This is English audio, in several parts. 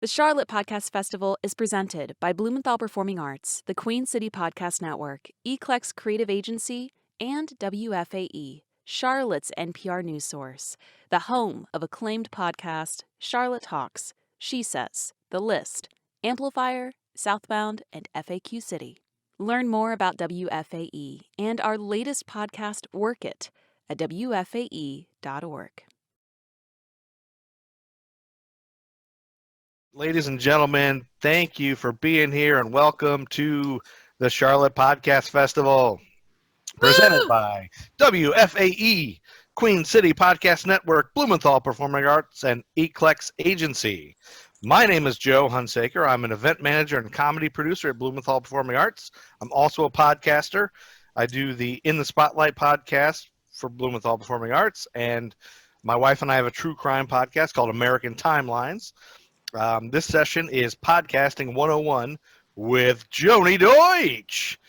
The Charlotte Podcast Festival is presented by Blumenthal Performing Arts, the Queen City Podcast Network, Eclecs Creative Agency, and WFAE, Charlotte's NPR news source, the home of acclaimed podcast Charlotte Talks, She Says, The List, Amplifier, Southbound, and FAQ City. Learn more about WFAE and our latest podcast, Work It, at WFAE.org. Ladies and gentlemen, thank you for being here and welcome to the Charlotte Podcast Festival, presented by WFAE, Queen City Podcast Network, Blumenthal Performing Arts, and Eclecs Agency. My name is Joe Hunsaker. I'm an event manager and comedy producer at Blumenthal Performing Arts. I'm also a podcaster. I do the In the Spotlight podcast for Blumenthal Performing Arts, and my wife and I have a true crime podcast called American Timelines. This session is Podcasting 101 with Joni Deutsch.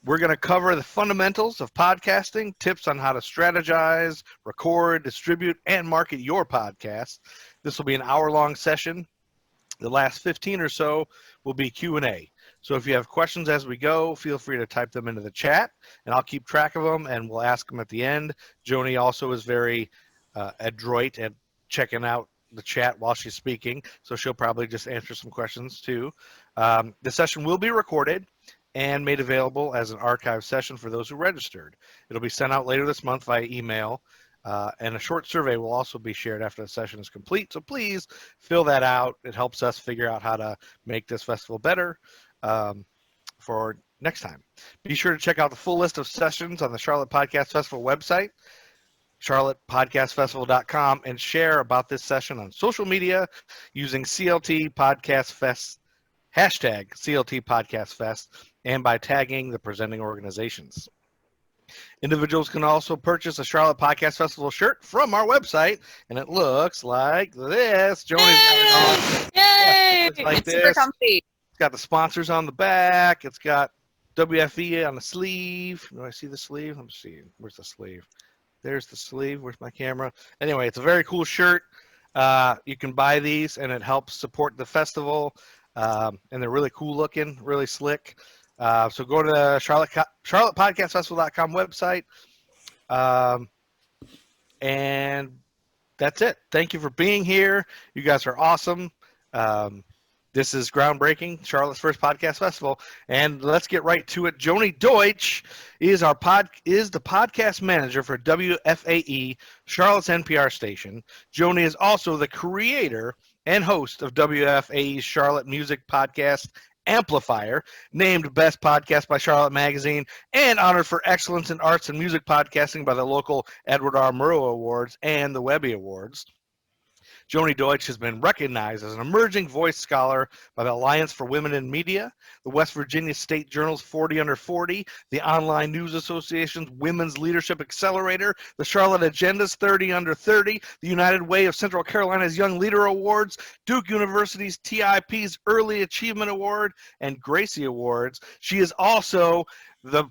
We're going to cover the fundamentals of podcasting, tips on how to strategize, record, distribute, and market your podcast. This will be an hour-long session. The last 15 or so will be Q&A. So if you have questions as we go, feel free to type them into the chat, and I'll keep track of them, and we'll ask them at the end. Joni also is very adroit at checking out the chat while she's speaking, so she'll probably just answer some questions too. The session will be recorded and made available as an archive session for those who registered. It'll be sent out later this month via email, and a short survey will also be shared after the session is complete, so please fill that out. It helps us figure out how to make this festival better for next time. Be sure to check out the full list of sessions on the Charlotte Podcast Festival website, charlottepodcastfestival.com, and share about this session on social media using CLT Podcast Fest, hashtag CLT Podcast Fest, and by tagging the presenting organizations. Individuals can also purchase a Charlotte Podcast Festival shirt from our website, and it looks like this. Joni's got it on. Yay! Yeah, like it's super comfy. It's got the sponsors on the back. It's got WFE on the sleeve. Do I see the sleeve? Let me see. Where's the sleeve? There's the sleeve. Where's my camera? Anyway, it's a very cool shirt. You can buy these, and it helps support the festival. And they're really cool looking, really slick. So go to the charlottepodcastfestival.com website. And that's it. Thank you for being here. You guys are awesome. This is groundbreaking, Charlotte's first podcast festival, and let's get right to it. Joni Deutsch is the podcast manager for WFAE, Charlotte's NPR station. Joni is also the creator and host of WFAE's Charlotte music podcast, Amplifier, named Best Podcast by Charlotte Magazine, and honored for excellence in arts and music podcasting by the local Edward R. Murrow Awards and the Webby Awards. Joni Deutsch has been recognized as an emerging voice scholar by the Alliance for Women in Media, the West Virginia State Journal's 40 Under 40, the Online News Association's Women's Leadership Accelerator, the Charlotte Agenda's 30 Under 30, the United Way of Central Carolina's Young Leader Awards, Duke University's TIP's Early Achievement Award, and Gracie Awards. She is also the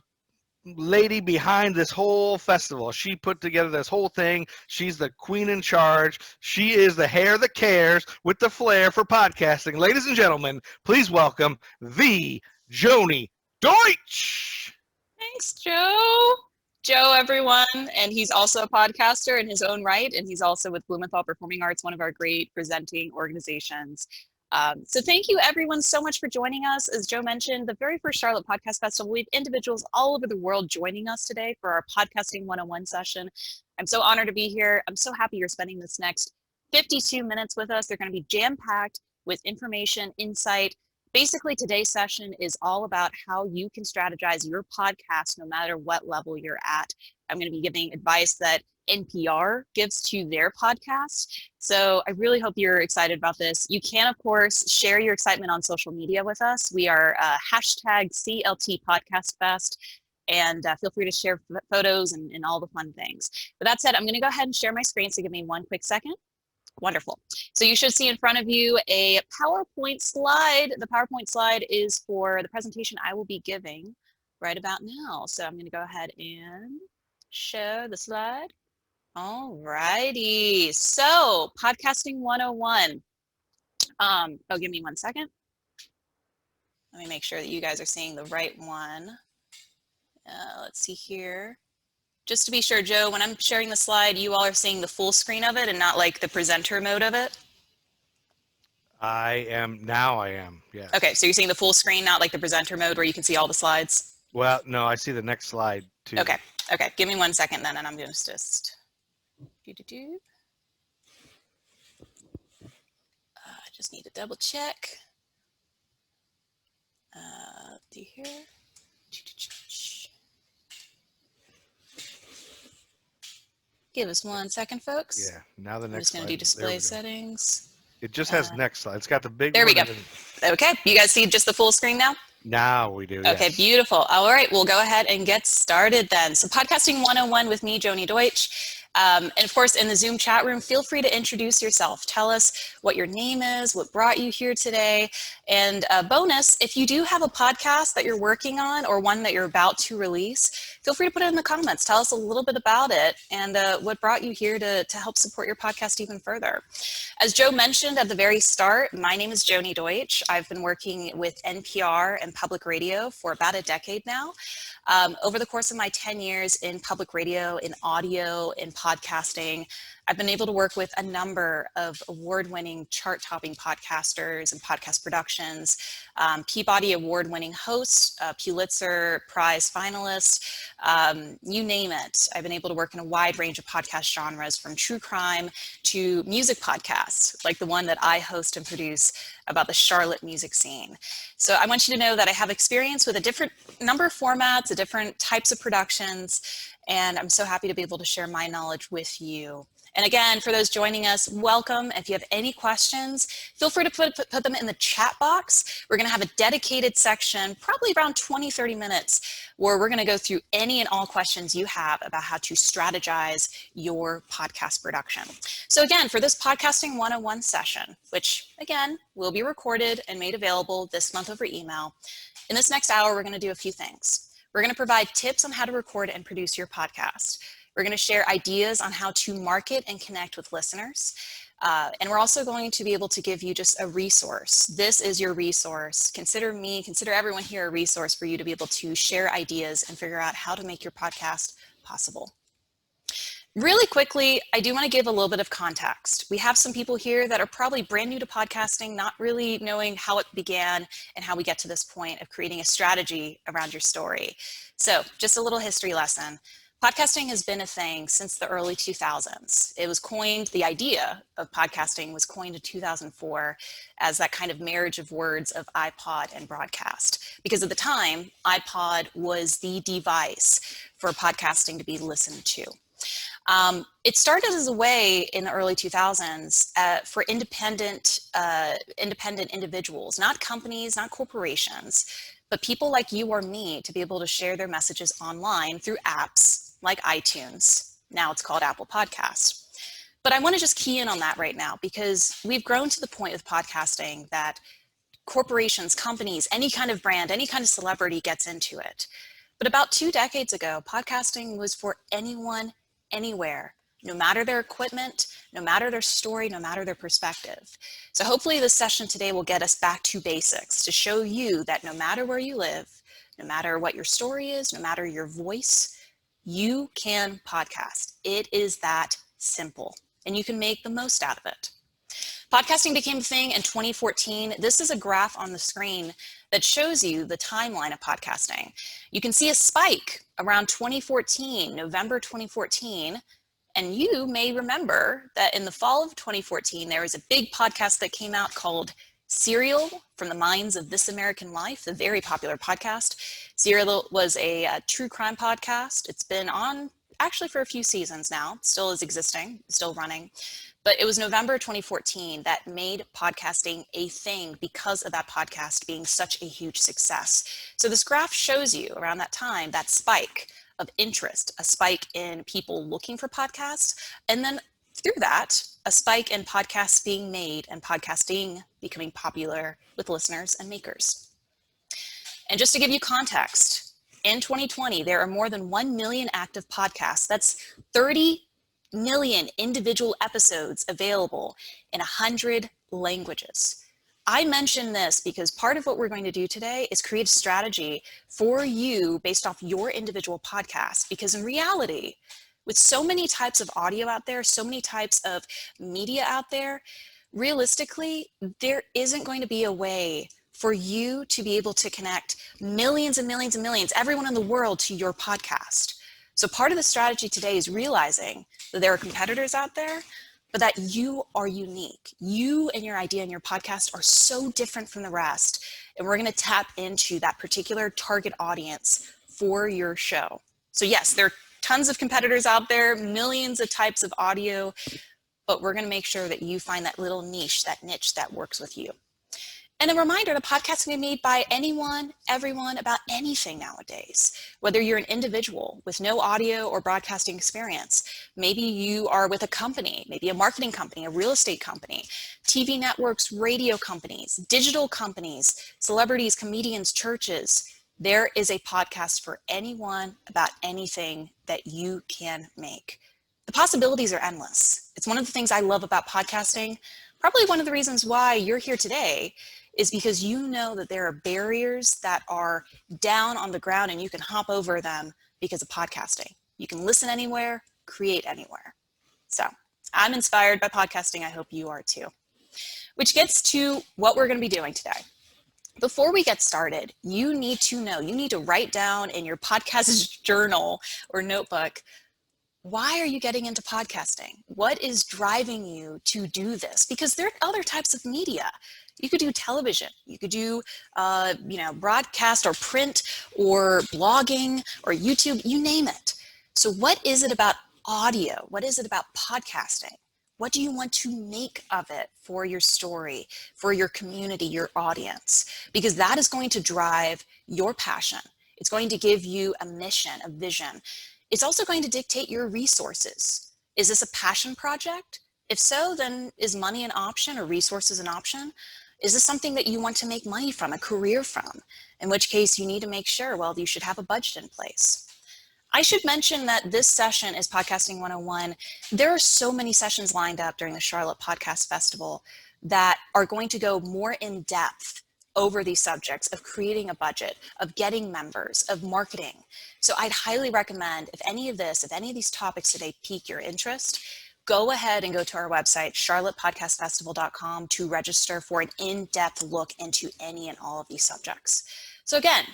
lady behind this whole festival. She put together this whole thing. She's the queen in charge. She is the hair that cares with the flair for podcasting. Ladies and gentlemen, please welcome the Joni Deutsch. Thanks, Joe. Joe, everyone. And he's also a podcaster in his own right. And he's also with Blumenthal Performing Arts, one of our great presenting organizations. So thank you, everyone, so much for joining us. As Joe mentioned, the very first Charlotte Podcast Festival, we have individuals all over the world joining us today for our Podcasting 101 session. I'm so honored to be here. I'm so happy you're spending this next 52 minutes with us. They're going to be jam-packed with information, insight. Basically, today's session is all about how you can strategize your podcast no matter what level you're at. I'm going to be giving advice that NPR gives to their podcast. So I really hope you're excited about this. You can, of course, share your excitement on social media with us. We are hashtag CLT Podcast Fest, and feel free to share photos and all the fun things. With that said, I'm going to go ahead and share my screen, so give me one quick second. Wonderful. So you should see in front of you a PowerPoint slide. The PowerPoint slide is for the presentation I will be giving right about now. So I'm going to go ahead and show the slide. All righty. So Podcasting 101. Oh, give me 1 second. Let me make sure that you guys are seeing the right one. Let's see here. Just to be sure, Joe, when I'm sharing the slide, you all are seeing the full screen of it and not like the presenter mode of it? I am, yes. Okay, so you're seeing the full screen, not like the presenter mode where you can see all the slides? Well, no, I see the next slide too. Okay, give me 1 second then, and I'm just I just need to double check. Let's see here. Give us 1 second, folks. Yeah, now the I'm next just going to slide. do display settings. It just has next slide. It's got the big There one. we go. Okay, you guys see just the full screen now? Now we do, Okay, yes. beautiful. All right, we'll go ahead and get started then. So Podcasting 101 with me, Joni Deutsch. And of course, in the Zoom chat room, feel free to introduce yourself. Tell us what your name is, what brought you here today. And bonus, if you do have a podcast that you're working on or one that you're about to release, feel free to put it in the comments. Tell us a little bit about it and what brought you here to help support your podcast even further. As Joe mentioned at the very start, my name is Joni Deutsch. I've been working with NPR and public radio for about a decade now. Over the course of my 10 years in public radio, in audio, in podcasting, I've been able to work with a number of award-winning, chart-topping podcasters and podcast productions, Peabody Award-winning hosts, Pulitzer Prize finalists, you name it. I've been able to work in a wide range of podcast genres, from true crime to music podcasts, like the one that I host and produce about the Charlotte music scene. So I want you to know that I have experience with a different number of formats, the different types of productions, and I'm so happy to be able to share my knowledge with you. And again, for those joining us, welcome. If you have any questions, feel free to put them in the chat box. We're going to have a dedicated section, probably around 20-30 minutes, where we're going to go through any and all questions you have about how to strategize your podcast production. So again, for this Podcasting 101 session, which again will be recorded and made available this month over email, in this next hour, we're going to do a few things. We're going to provide tips on how to record and produce your podcast. We're going to share ideas on how to market and connect with listeners. And we're also going to be able to give you just a resource. This is your resource. Consider me, consider everyone here a resource for you to be able to share ideas and figure out how to make your podcast possible. Really quickly, I do want to give a little bit of context. We have some people here that are probably brand new to podcasting, not really knowing how it began and how we get to this point of creating a strategy around your story. So just a little history lesson. Podcasting has been a thing since the early 2000s. It was coined, the idea of podcasting was coined in 2004 as that kind of marriage of words of iPod and broadcast. Because at the time, iPod was the device for podcasting to be listened to. It started as a way in the early 2000s for independent individuals, not companies, not corporations, but people like you or me to be able to share their messages online through apps like iTunes. Now it's called Apple Podcasts. But I want to just key in on that right now, because we've grown to the point with podcasting that corporations, companies, any kind of brand, any kind of celebrity gets into it. But about 2 decades ago, podcasting was for anyone, anywhere, no matter their equipment, no matter their story, no matter their perspective. So hopefully this session today will get us back to basics to show you that no matter where you live, no matter what your story is, no matter your voice, you can podcast. It is that simple, and you can make the most out of it. Podcasting became a thing in 2014. This is a graph on the screen that shows you the timeline of podcasting. You can see a spike around 2014, November 2014, and you may remember that in the fall of 2014, there was a big podcast that came out called Serial, from the minds of This American Life, the very popular podcast. Serial was a true crime podcast. It's been on actually for a few seasons now, still is existing, still running. But it was November 2014 that made podcasting a thing because of that podcast being such a huge success. So this graph shows you around that time, that spike of interest, a spike in people looking for podcasts, and then through that, a spike in podcasts being made and podcasting becoming popular with listeners and makers. And just to give you context, in 2020, there are more than 1 million active podcasts. That's 30 million individual episodes available in 100 languages. I mention this because part of what we're going to do today is create a strategy for you based off your individual podcast. Because in reality, with so many types of audio out there, so many types of media out there, realistically, there isn't going to be a way for you to be able to connect millions and millions and millions, everyone in the world, to your podcast. So part of the strategy today is realizing that there are competitors out there, but that you are unique. You and your idea and your podcast are so different from the rest. And we're going to tap into that particular target audience for your show. So yes, there are tons of competitors out there, millions of types of audio, but we're going to make sure that you find that little niche that works with you. And a reminder, the podcast can be made by anyone, everyone, about anything nowadays. Whether you're an individual with no audio or broadcasting experience, maybe you are with a company, maybe a marketing company, a real estate company, TV networks, radio companies, digital companies, celebrities, comedians, churches. There is a podcast for anyone about anything that you can make. The possibilities are endless. It's one of the things I love about podcasting. Probably one of the reasons why you're here today is because you know that there are barriers that are down on the ground and you can hop over them because of podcasting. You can listen anywhere, create anywhere. So I'm inspired by podcasting. I hope you are too. Which gets to what we're going to be doing today. Before we get started, you need to write down in your podcast journal or notebook, why are you getting into podcasting? What is driving you to do this? Because there are other types of media. You could do television, you could do broadcast or print or blogging or YouTube, you name it. So what is it about audio? What is it about podcasting? What do you want to make of it for your story, for your community, your audience? Because that is going to drive your passion. It's going to give you a mission, a vision. It's also going to dictate your resources. Is this a passion project? If so, then is money an option or resources an option? Is this something that you want to make money from, a career from? In which case you need to make sure, well, you should have a budget in place. I should mention that this session is Podcasting 101. There are so many sessions lined up during the Charlotte Podcast Festival that are going to go more in depth over these subjects of creating a budget, of getting members, of marketing. So I'd highly recommend if any of these topics today pique your interest, go ahead and go to our website, charlottepodcastfestival.com, to register for an in-depth look into any and all of these subjects. So again,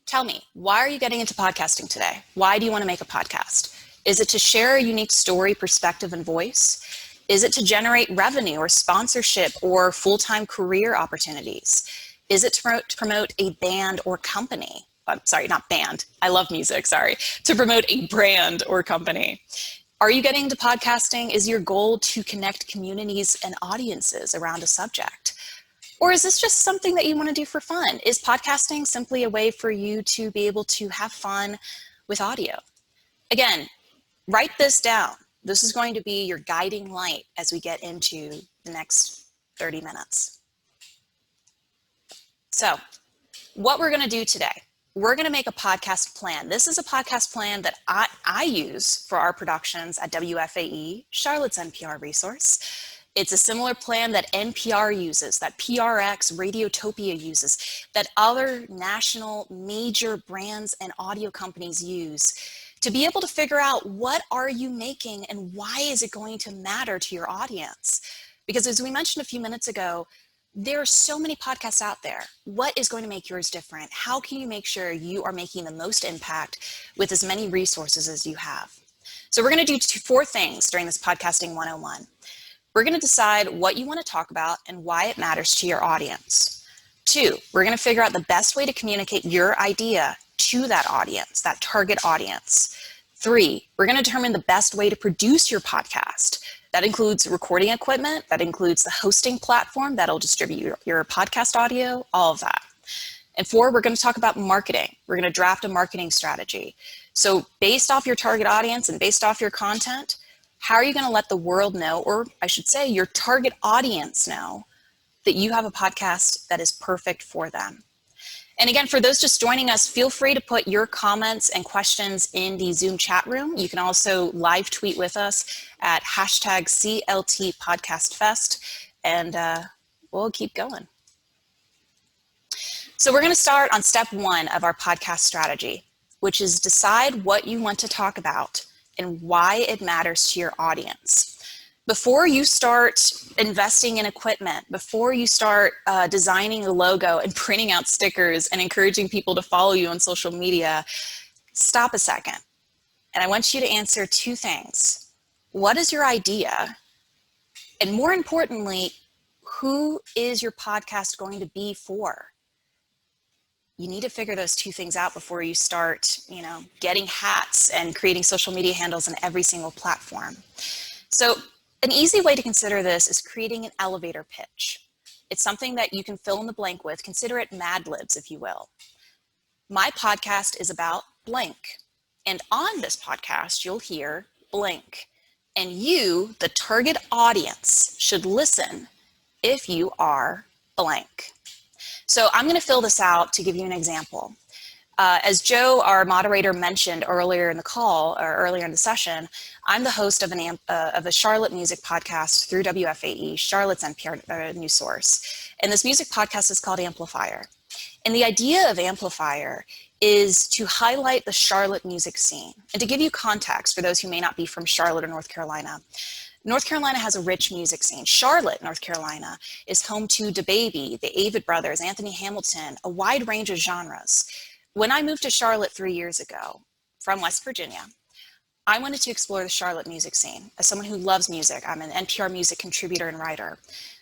tell me, why are you getting into podcasting today? Why do you want to make a podcast? Is it to share a unique story, perspective, and voice? Is it to generate revenue or sponsorship or full-time career opportunities? Is it to promote a band or company? I'm sorry, not band. I love music, sorry. To promote a brand or company. Are you getting into podcasting? Is your goal to connect communities and audiences around a subject? Or is this just something that you want to do for fun? Is podcasting simply a way for you to be able to have fun with audio? Again, write this down. This is going to be your guiding light as we get into the next 30 minutes. So, what we're going to do today, we're going to make a podcast plan. This is a podcast plan that I use for our productions at WFAE, Charlotte's NPR resource. It's a similar plan that NPR uses, that PRX, Radiotopia uses, that other national major brands and audio companies use to be able to figure out what are you making and why is it going to matter to your audience. Because as we mentioned a few minutes ago, there are so many podcasts out there. What is going to make yours different? How can you make sure you are making the most impact with as many resources as you have? So we're going to do four things during this Podcasting 101. We're going to decide what you want to talk about and why it matters to your audience. 2, we're going to figure out the best way to communicate your idea to that audience, that target audience. 3, we're going to determine the best way to produce your podcast. That includes recording equipment, that includes the hosting platform that'll distribute your podcast audio, all of that. And 4, we're going to talk about marketing. We're going to draft a marketing strategy. So based off your target audience and based off your content, how are you going to let the world know, or I should say your target audience know, that you have a podcast that is perfect for them? And again, for those just joining us, feel free to put your comments and questions in the Zoom chat room. You can also live tweet with us at #CLTPodcastFest, and we'll keep going. So we're going to start on step 1 of our podcast strategy, which is decide what you want to talk about and why it matters to your audience. Before you start investing in equipment, before you start designing a logo and printing out stickers and encouraging people to follow you on social media, stop a second. And I want you to answer 2 things. What is your idea? And more importantly, who is your podcast going to be for? You need to figure those 2 things out before you start, getting hats and creating social media handles on every single platform. So an easy way to consider this is creating an elevator pitch. It's something that you can fill in the blank with. Consider it Mad Libs, if you will. My podcast is about blank. And on this podcast, you'll hear blank. And you, the target audience, should listen if you are blank. So I'm going to fill this out to give you an example. As Joe, our moderator, mentioned earlier in the call, or earlier in the session, I'm the host of a Charlotte music podcast through WFAE, Charlotte's NPR news source. And this music podcast is called Amplifier. And the idea of Amplifier is to highlight the Charlotte music scene. And to give you context for those who may not be from Charlotte or North Carolina, North Carolina has a rich music scene. Charlotte, North Carolina, is home to DaBaby, the Avett Brothers, Anthony Hamilton, a wide range of genres. When I moved to Charlotte 3 years ago from West Virginia, I wanted to explore the Charlotte music scene. As someone who loves music, I'm an NPR music contributor and writer.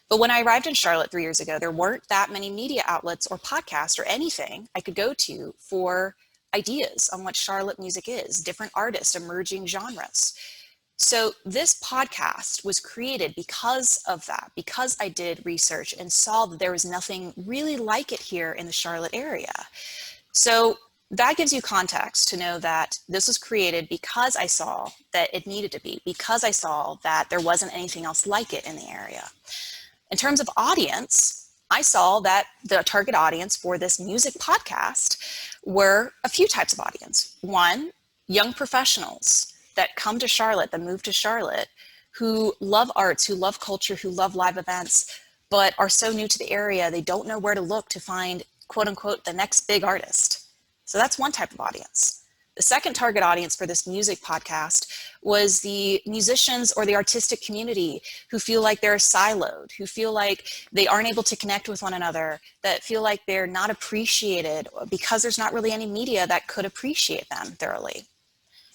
But when I arrived in Charlotte 3 years ago, there weren't that many media outlets or podcasts or anything I could go to for ideas on what Charlotte music is, different artists, emerging genres. So this podcast was created because of that, because I did research and saw that there was nothing really like it here in the Charlotte area. So that gives you context to know that this was created because I saw that it needed to be, because I saw that there wasn't anything else like it in the area. In terms of audience, I saw that the target audience for this music podcast were a few types of audience. One, young professionals that come to Charlotte, that move to Charlotte, who love arts, who love culture, who love live events, but are so new to the area, they don't know where to look to find, quote unquote, the next big artist. So that's one type of audience. The second target audience for this music podcast was the musicians or the artistic community who feel like they're siloed, who feel like they aren't able to connect with one another, that feel like they're not appreciated because there's not really any media that could appreciate them thoroughly.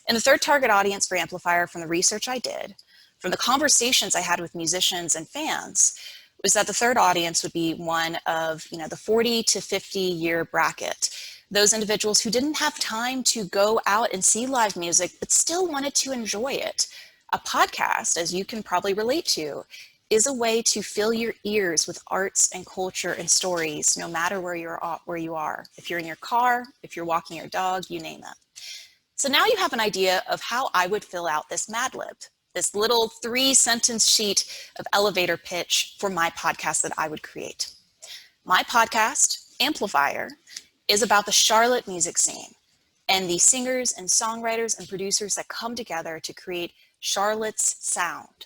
And the third target audience for Amplifier, from the research I did, from the conversations I had with musicians and fans, was that the third audience would be one of, the 40 to 50 year bracket. Those individuals who didn't have time to go out and see live music, but still wanted to enjoy it. A podcast, as you can probably relate to, is a way to fill your ears with arts and culture and stories, no matter where you are. If you're in your car, if you're walking your dog, you name it. So now you have an idea of how I would fill out this Mad Lib, this little 3-sentence sheet of elevator pitch for my podcast that I would create. My podcast, Amplifier, is about the Charlotte music scene and the singers and songwriters and producers that come together to create Charlotte's sound.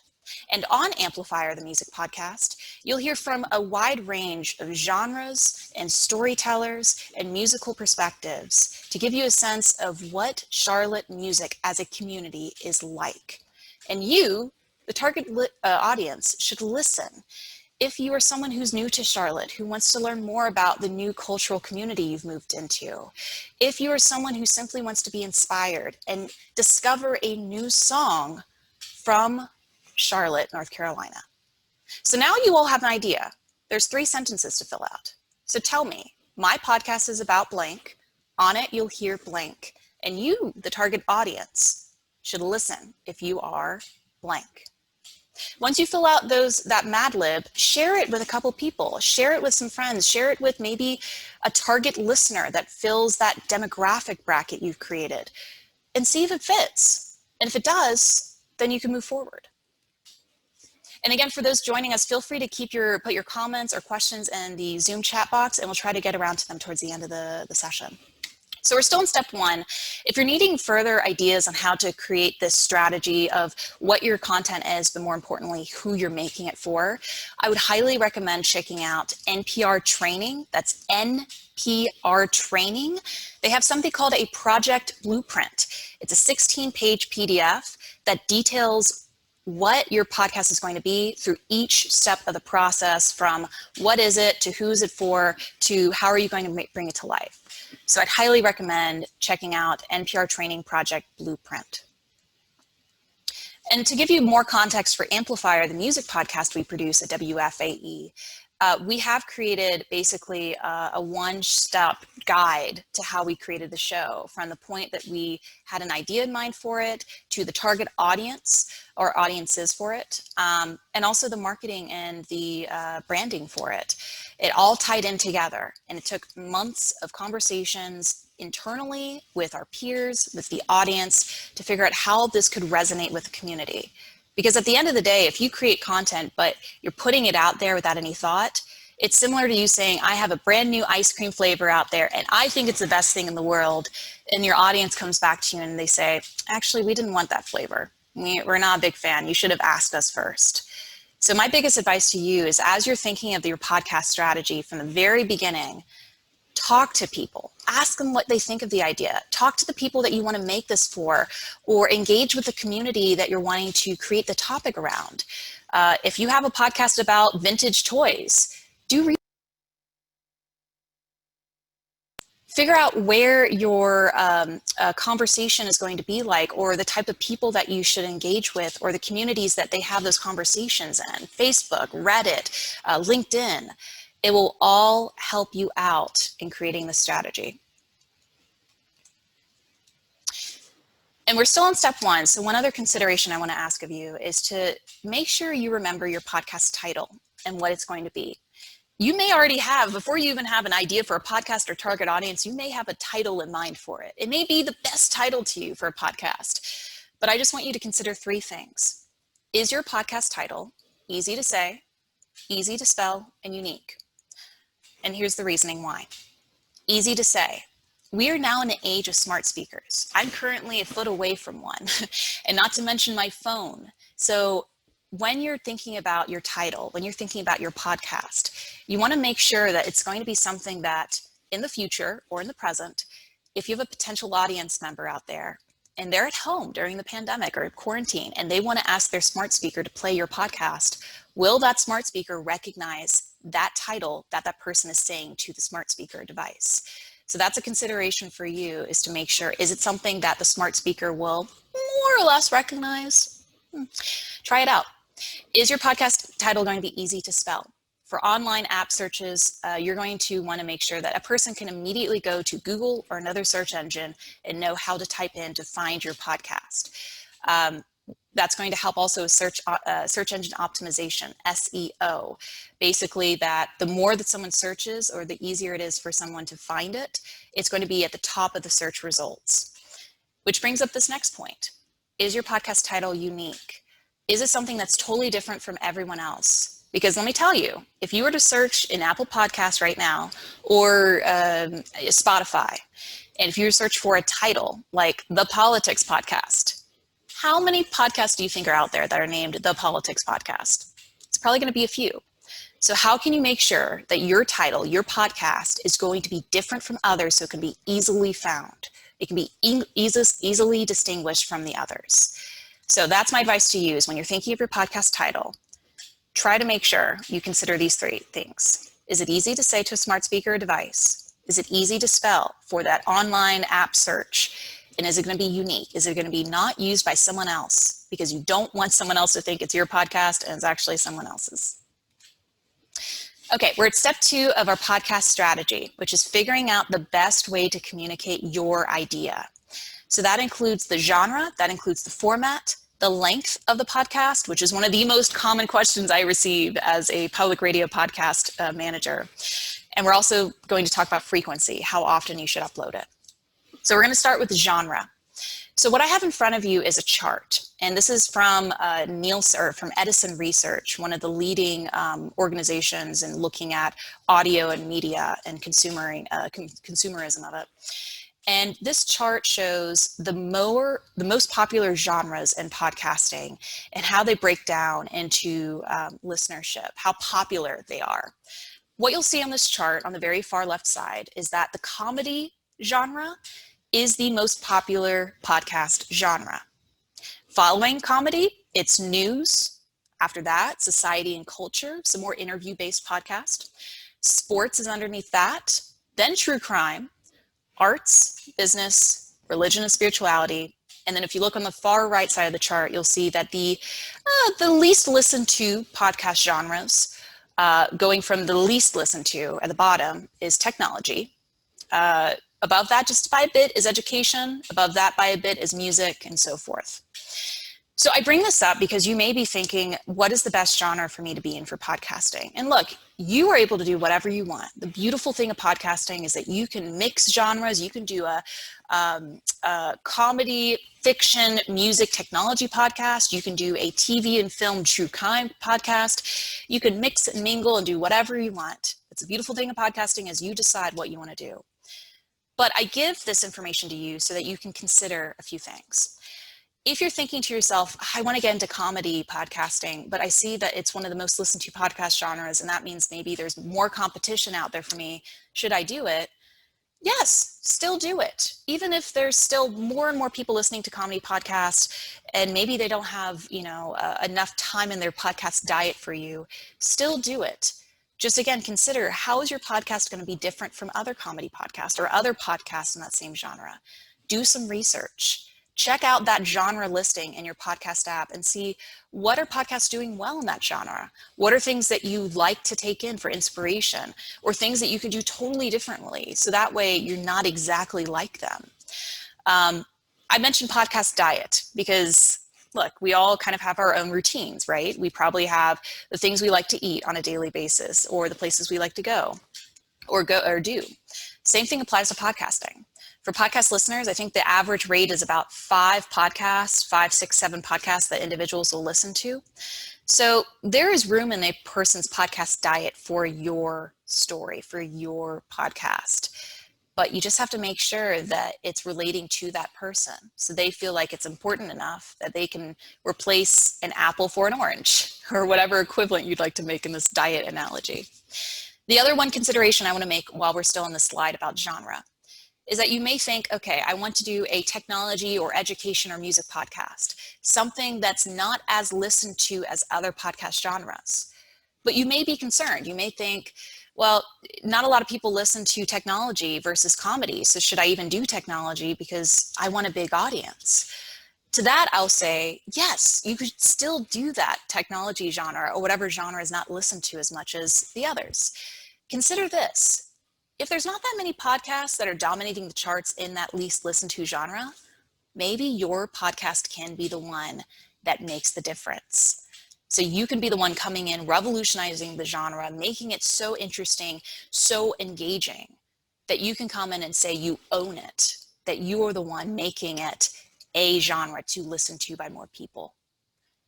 And on Amplifier, the music podcast, you'll hear from a wide range of genres and storytellers and musical perspectives to give you a sense of what Charlotte music as a community is like. And you, the target audience, should listen. If you are someone who's new to Charlotte, who wants to learn more about the new cultural community you've moved into, if you are someone who simply wants to be inspired and discover a new song from Charlotte, North Carolina. So now you all have an idea. There's 3 sentences to fill out. So tell me, my podcast is about blank. On it, you'll hear blank. And you, the target audience, should listen if you are blank. Once you fill out that Mad Lib, share it with a couple people, share it with some friends, share it with maybe a target listener that fills that demographic bracket you've created, and see if it fits. And if it does, then you can move forward. And again, for those joining us, feel free to put your comments or questions in the Zoom chat box, and we'll try to get around to them towards the end of the session. So we're still in step one. If you're needing further ideas on how to create this strategy of what your content is, but more importantly, who you're making it for, I would highly recommend checking out NPR Training. That's NPR Training. They have something called a project blueprint. It's a 16-page PDF that details what your podcast is going to be through each step of the process, from what is it to who's it for to how are you going to bring it to life. So I'd highly recommend checking out NPR Training Project Blueprint. And to give you more context for Amplifier, the music podcast we produce at WFAE, we have created basically a one-step guide to how we created the show, from the point that we had an idea in mind for it to the target audience or audiences for it, and also the marketing and the branding for it. It all tied in together, and it took months of conversations internally with our peers, with the audience, to figure out how this could resonate with the community. Because at the end of the day, if you create content, but you're putting it out there without any thought, it's similar to you saying, I have a brand new ice cream flavor out there, and I think it's the best thing in the world. And your audience comes back to you and they say, actually, we didn't want that flavor. We're not a big fan. You should have asked us first. So my biggest advice to you is, as you're thinking of your podcast strategy from the very beginning, talk to people, ask them what they think of the idea, talk to the people that you want to make this for, or engage with the community that you're wanting to create the topic around. If you have a podcast about vintage toys, figure out where your conversation is going to be like, or the type of people that you should engage with, or the communities that they have those conversations in. Facebook, Reddit, LinkedIn. It will all help you out in creating the strategy. And we're still on step one. So one other consideration I want to ask of you is to make sure you remember your podcast title and what it's going to be. You may already have, before you even have an idea for a podcast or target audience, you may have a title in mind for it. It may be the best title to you for a podcast, but I just want you to consider three things. Is your podcast title easy to say, easy to spell, and unique? And here's the reasoning why. Easy to say. We are now in an age of smart speakers. I'm currently a foot away from one, and not to mention my phone. So when you're thinking about your title, when you're thinking about your podcast, you want to make sure that it's going to be something that in the future or in the present, if you have a potential audience member out there and they're at home during the pandemic or quarantine and they want to ask their smart speaker to play your podcast, will that smart speaker recognize that title that that person is saying to the smart speaker device? So that's a consideration for you, is to make sure, is it something that the smart speaker will more or less recognize? Try it out. Is your podcast title going to be easy to spell? For online app searches, you're going to want to make sure that a person can immediately go to Google or another search engine and know how to type in to find your podcast. That's going to help also search engine optimization, SEO. Basically, that the more that someone searches, or the easier it is for someone to find it, it's going to be at the top of the search results. Which brings up this next point. Is your podcast title unique? Is it something that's totally different from everyone else? Because let me tell you, if you were to search in Apple Podcasts right now, or Spotify, and if you were to search for a title like The Politics Podcast, how many podcasts do you think are out there that are named The Politics Podcast? It's probably going to be a few. So how can you make sure that your title, your podcast, is going to be different from others so it can be easily found? It can be easily distinguished from the others. So that's my advice to you, is when you're thinking of your podcast title, try to make sure you consider these three things. Is it easy to say to a smart speaker or device? Is it easy to spell for that online app search? And is it going to be unique? Is it going to be not used by someone else? Because you don't want someone else to think it's your podcast and it's actually someone else's. Okay, we're at step 2 of our podcast strategy, which is figuring out the best way to communicate your idea. So that includes the genre, that includes the format, the length of the podcast, which is one of the most common questions I receive as a public radio podcast manager. And we're also going to talk about frequency, how often you should upload it. So we're going to start with the genre. So what I have in front of you is a chart, and this is from from Edison Research, one of the leading organizations in looking at audio and media and consumerism of it. And this chart shows the most popular genres in podcasting and how they break down into listenership, how popular they are. What you'll see on this chart on the very far left side is that the comedy genre is the most popular podcast genre. Following comedy, it's news. After that, society and culture, some more interview-based podcast. Sports is underneath that. Then true crime, arts, business, religion and spirituality. And then if you look on the far right side of the chart, you'll see that the least listened to podcast genres, going from the least listened to at the bottom, is technology. Above that, just by a bit, is education. Above that, by a bit, is music, and so forth. So I bring this up because you may be thinking, what is the best genre for me to be in for podcasting? And look, you are able to do whatever you want. The beautiful thing of podcasting is that you can mix genres. You can do a comedy, fiction, music, technology podcast. You can do a TV and film true crime podcast. You can mix and mingle and do whatever you want. It's a beautiful thing of podcasting is you decide what you want to do. But I give this information to you so that you can consider a few things. If you're thinking to yourself, I want to get into comedy podcasting, but I see that it's one of the most listened to podcast genres, and that means maybe there's more competition out there for me. Should I do it? Yes, still do it. Even if there's still more and more people listening to comedy podcasts, and maybe they don't have, enough time in their podcast diet for you, still do it. Just again, consider, how is your podcast going to be different from other comedy podcasts or other podcasts in that same genre? Do some research. Check out that genre listing in your podcast app and see what are podcasts doing well in that genre. What are things that you like to take in for inspiration, or things that you could do totally differently, so that way you're not exactly like them. I mentioned podcast diet because, look, we all kind of have our own routines, right? We probably have the things we like to eat on a daily basis, or the places we like to go or do. Same thing applies to podcasting. For podcast listeners, I think the average rate is about 5, 6, 7 podcasts that individuals will listen to. So there is room in a person's podcast diet for your story, for your podcast. But you just have to make sure that it's relating to that person, so they feel like it's important enough that they can replace an apple for an orange, or whatever equivalent you'd like to make in this diet analogy. The other one consideration I want to make while we're still on the slide about genre is that you may think, okay, I want to do a technology or education or music podcast, something that's not as listened to as other podcast genres. But you may be concerned. You may think, well, not a lot of people listen to technology versus comedy, so should I even do technology because I want a big audience? To that, I'll say, yes, you could still do that technology genre or whatever genre is not listened to as much as the others. Consider this. If there's not that many podcasts that are dominating the charts in that least listened to genre, maybe your podcast can be the one that makes the difference. So you can be the one coming in, revolutionizing the genre, making it so interesting, so engaging, that you can come in and say you own it, that you are the one making it a genre to listen to by more people.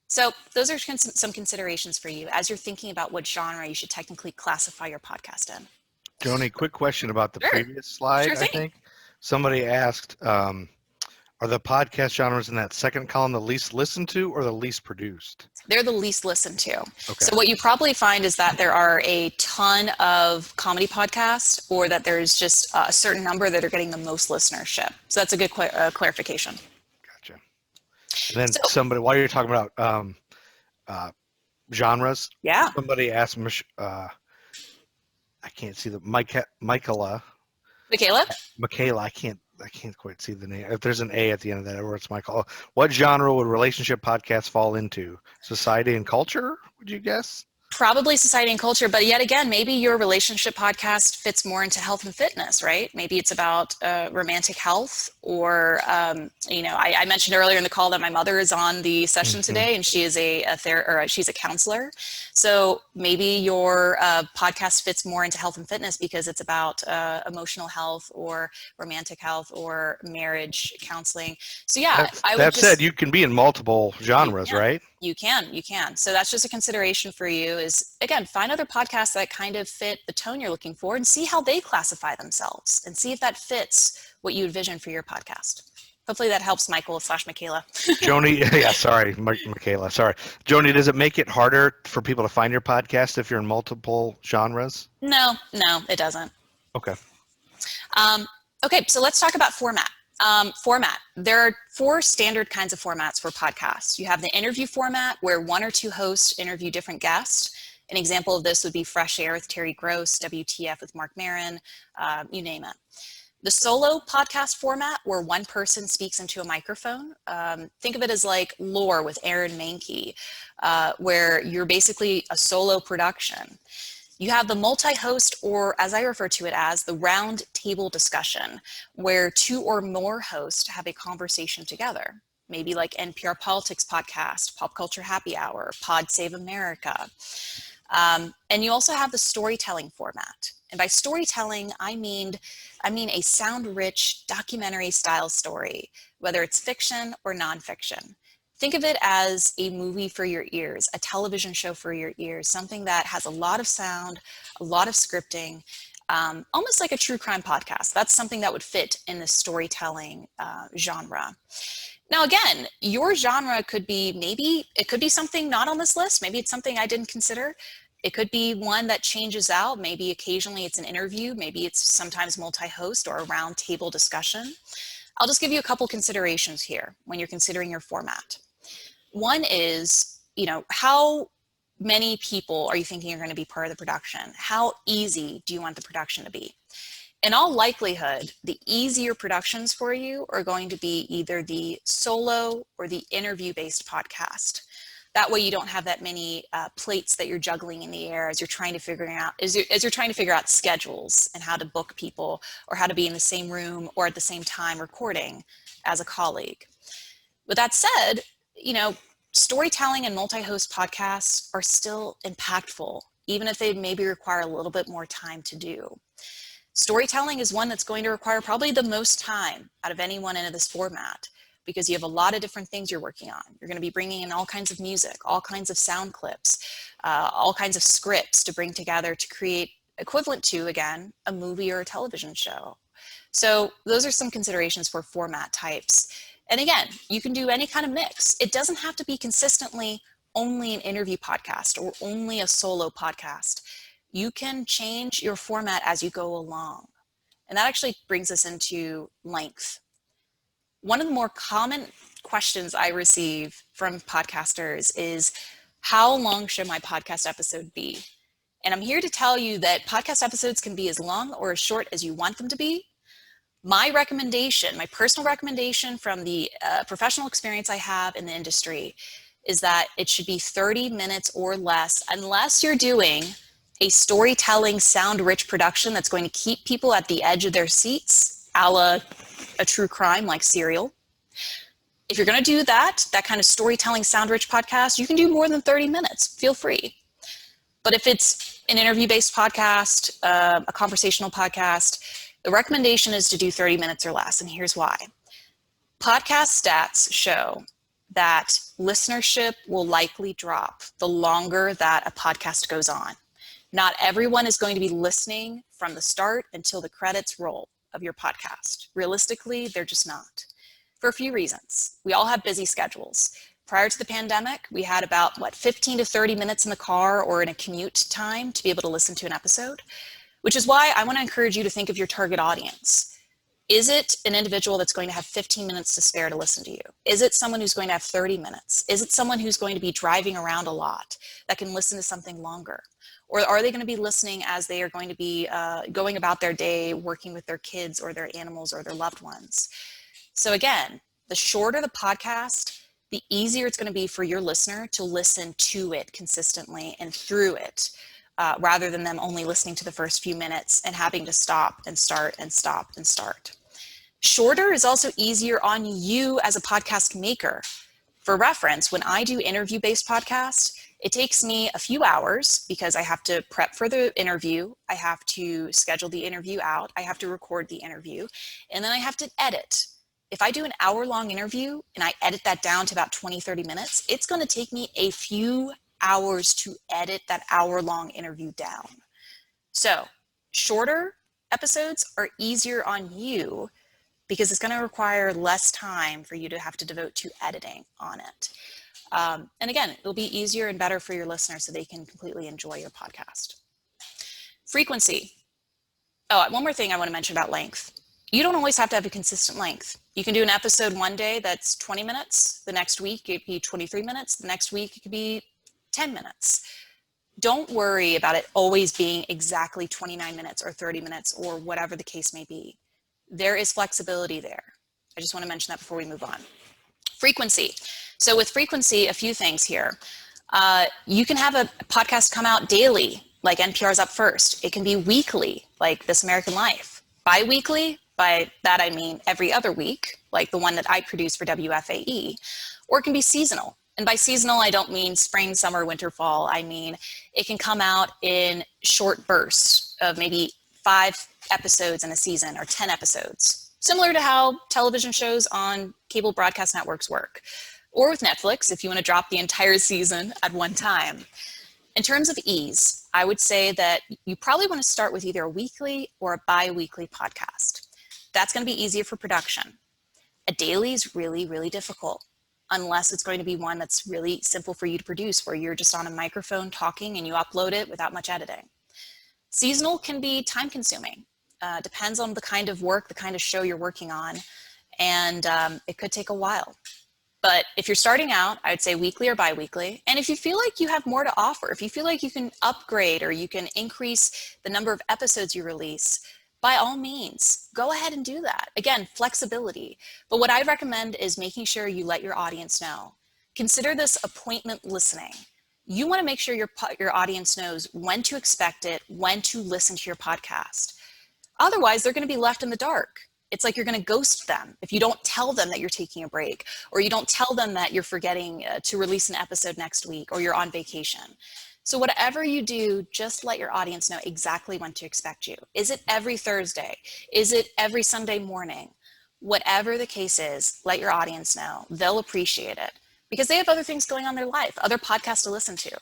So those are some considerations for you as you're thinking about what genre you should technically classify your podcast in. Joni, quick question about the Sure. previous slide. Sure thing. I think somebody asked, are the podcast genres in that second column the least listened to or the least produced? They're the least listened to. Okay. So what you probably find is that there are a ton of comedy podcasts, or that there's just a certain number that are getting the most listenership. So that's a good clarification. Gotcha. And then somebody, while you're talking about genres, yeah, somebody asked, I can't see the Michaela. I can't quite see the name. If there's an A at the end of that, or it's Michael. What genre would relationship podcasts fall into? Society and culture, would you guess? Probably society and culture, but yet again, maybe your relationship podcast fits more into health and fitness, right? Maybe it's about romantic health, or I mentioned earlier in the call that my mother is on the session today, and she is she's a counselor. So maybe your podcast fits more into health and fitness because it's about emotional health or romantic health or marriage counseling. So yeah, that said, you can be in multiple genres, right? You can. So that's just a consideration for you is, again, find other podcasts that kind of fit the tone you're looking for and see how they classify themselves and see if that fits what you envision for your podcast. Hopefully that helps Michael/Michaela. Joni, yeah, sorry, Michaela, sorry. Joni, does it make it harder for people to find your podcast if you're in multiple genres? No, it doesn't. Okay. Okay, so let's talk about format. Format. There are 4 standard kinds of formats for podcasts. You have the interview format, where 1 or 2 hosts interview different guests. An example of this would be Fresh Air with Terry Gross, WTF with Mark Maron, you name it. The solo podcast format, where 1 person speaks into a microphone. Think of it as like Lore with Aaron Mahnke, where you're basically a solo production. You have the multi-host, or as I refer to it as, the round table discussion, where 2 or more hosts have a conversation together. Maybe like NPR Politics Podcast, Pop Culture Happy Hour, Pod Save America. And you also have the storytelling format. And by storytelling, I mean a sound-rich documentary-style story, whether it's fiction or nonfiction. Think of it as a movie for your ears, a television show for your ears, something that has a lot of sound, a lot of scripting, almost like a true crime podcast. That's something that would fit in the storytelling genre. Now, again, your genre could be something not on this list. Maybe it's something I didn't consider. It could be one that changes out. Maybe occasionally it's an interview. Maybe it's sometimes multi-host or a round table discussion. I'll just give you a couple considerations here when you're considering your format. One is, how many people are you thinking are going to be part of the production? How easy do you want the production to be? In all likelihood, the easier productions for you are going to be either the solo or the interview-based podcast. That way you don't have that many plates that you're juggling in the air as you're trying to figure out schedules and how to book people or how to be in the same room or at the same time recording as a colleague. With that said, storytelling and multi-host podcasts are still impactful, even if they maybe require a little bit more time to do. Storytelling is one that's going to require probably the most time out of anyone in this format, because you have a lot of different things you're working on. You're going to be bringing in all kinds of music, all kinds of sound clips, all kinds of scripts to bring together to create equivalent to, again, a movie or a television show. So those are some considerations for format types. And again, you can do any kind of mix. It doesn't have to be consistently only an interview podcast or only a solo podcast. You can change your format as you go along. And that actually brings us into length. One of the more common questions I receive from podcasters is, how long should my podcast episode be? And I'm here to tell you that podcast episodes can be as long or as short as you want them to be. My recommendation, my personal recommendation from the professional experience I have in the industry, is that it should be 30 minutes or less, unless you're doing a storytelling, sound-rich production that's going to keep people at the edge of their seats, a la a true crime like Serial. If you're going to do that kind of storytelling, sound-rich podcast, you can do more than 30 minutes. Feel free. But if it's an interview-based podcast, a conversational podcast, the recommendation is to do 30 minutes or less, and here's why. Podcast stats show that listenership will likely drop the longer that a podcast goes on. Not everyone is going to be listening from the start until the credits roll of your podcast. Realistically, they're just not, for a few reasons. We all have busy schedules. Prior to the pandemic, we had about 15 to 30 minutes in the car or in a commute time to be able to listen to an episode, which is why I want to encourage you to think of your target audience. Is it an individual that's going to have 15 minutes to spare to listen to you? Is it someone who's going to have 30 minutes? Is it someone who's going to be driving around a lot that can listen to something longer? Or are they going to be listening as they are going to be going about their day, working with their kids or their animals or their loved ones? So again, the shorter the podcast, the easier it's going to be for your listener to listen to it consistently and through it, rather than them only listening to the first few minutes and having to stop and start and stop and start. Shorter is also easier on you as a podcast maker. For reference, when I do interview-based podcasts, it takes me a few hours because I have to prep for the interview, I have to schedule the interview out, I have to record the interview, and then I have to edit. If I do an hour-long interview and I edit that down to about 20, 30 minutes, it's going to take me a few hours to edit that hour-long interview down. So shorter episodes are easier on you because it's going to require less time for you to have to devote to editing on it. And again, it'll be easier and better for your listeners so they can completely enjoy your podcast. Frequency. Oh, one more thing I want to mention about length. You don't always have to have a consistent length. You can do an episode one day that's 20 minutes. The next week it could be 23 minutes. The next week it could be 10 minutes. Don't worry about it always being exactly 29 minutes or 30 minutes or whatever the case may be. There is flexibility there. I just want to mention that before we move on. Frequency. So with frequency, a few things here. You can have a podcast come out daily, like NPR's Up First. It can be weekly, like This American Life. Bi-weekly, by that I mean every other week, like the one that I produce for WFAE. Or it can be seasonal. And by seasonal, I don't mean spring, summer, winter, fall. I mean, it can come out in short bursts of maybe 5 episodes in a season or 10 episodes, similar to how television shows on cable broadcast networks work. Or with Netflix, if you want to drop the entire season at one time. In terms of ease, I would say that you probably want to start with either a weekly or a bi-weekly podcast. That's going to be easier for production. A daily is really, really difficult, unless it's going to be one that's really simple for you to produce, where you're just on a microphone talking and you upload it without much editing. Seasonal can be time consuming. Depends on the kind of work, the kind of show you're working on, and it could take a while. But if you're starting out, I'd say weekly or bi-weekly. And if you feel like you have more to offer, if you feel like you can upgrade or you can increase the number of episodes you release, by all means, go ahead and do that. Again, flexibility. But what I recommend is making sure you let your audience know. Consider this appointment listening. You want to make sure your audience knows when to expect it, when to listen to your podcast. Otherwise, they're going to be left in the dark. It's like you're going to ghost them if you don't tell them that you're taking a break, or you don't tell them that you're forgetting to release an episode next week, or you're on vacation. So whatever you do, just let your audience know exactly when to expect you. Is it every Thursday? Is it every Sunday morning? Whatever the case is, let your audience know. They'll appreciate it because they have other things going on in their life, other podcasts to listen to.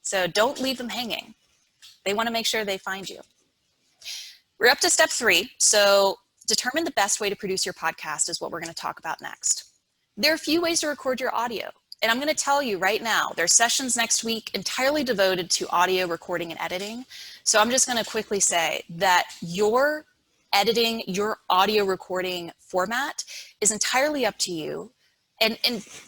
So don't leave them hanging. They want to make sure they find you. We're up to step 3. So determine the best way to produce your podcast is what we're going to talk about next. There are a few ways to record your audio. And I'm going to tell you right now, there's sessions next week entirely devoted to audio recording and editing. So I'm just going to quickly say that your editing, your audio recording format is entirely up to you. And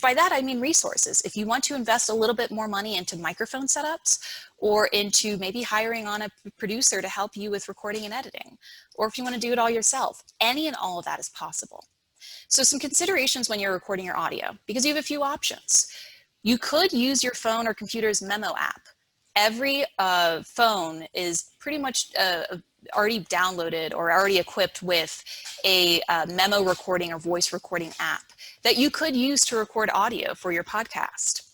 by that, I mean resources. If you want to invest a little bit more money into microphone setups, or into maybe hiring on a producer to help you with recording and editing, or if you want to do it all yourself, any and all of that is possible. So some considerations when you're recording your audio, because you have a few options. You could use your phone or computer's memo app. Every phone is pretty much already downloaded or already equipped with a memo recording or voice recording app that you could use to record audio for your podcast.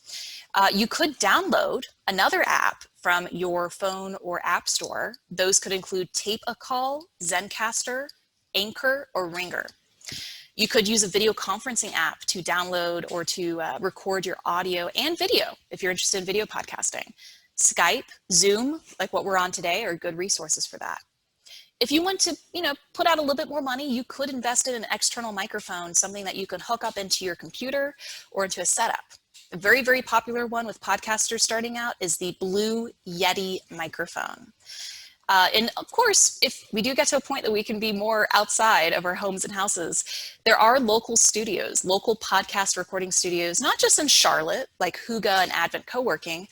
You could download another app from your phone or app store. Those could include Tape a Call, Zencaster, Anchor, or Ringer. You could use a video conferencing app to download or to record your audio and video if you're interested in video podcasting. Skype, Zoom, like what we're on today, are good resources for that. If you want to, put out a little bit more money, you could invest in an external microphone, something that you can hook up into your computer or into a setup. A very, very popular one with podcasters starting out is the Blue Yeti microphone. And of course, if we do get to a point that we can be more outside of our homes and houses, there are local studios, local podcast recording studios, not just in Charlotte, like Huga and Advent Co-working,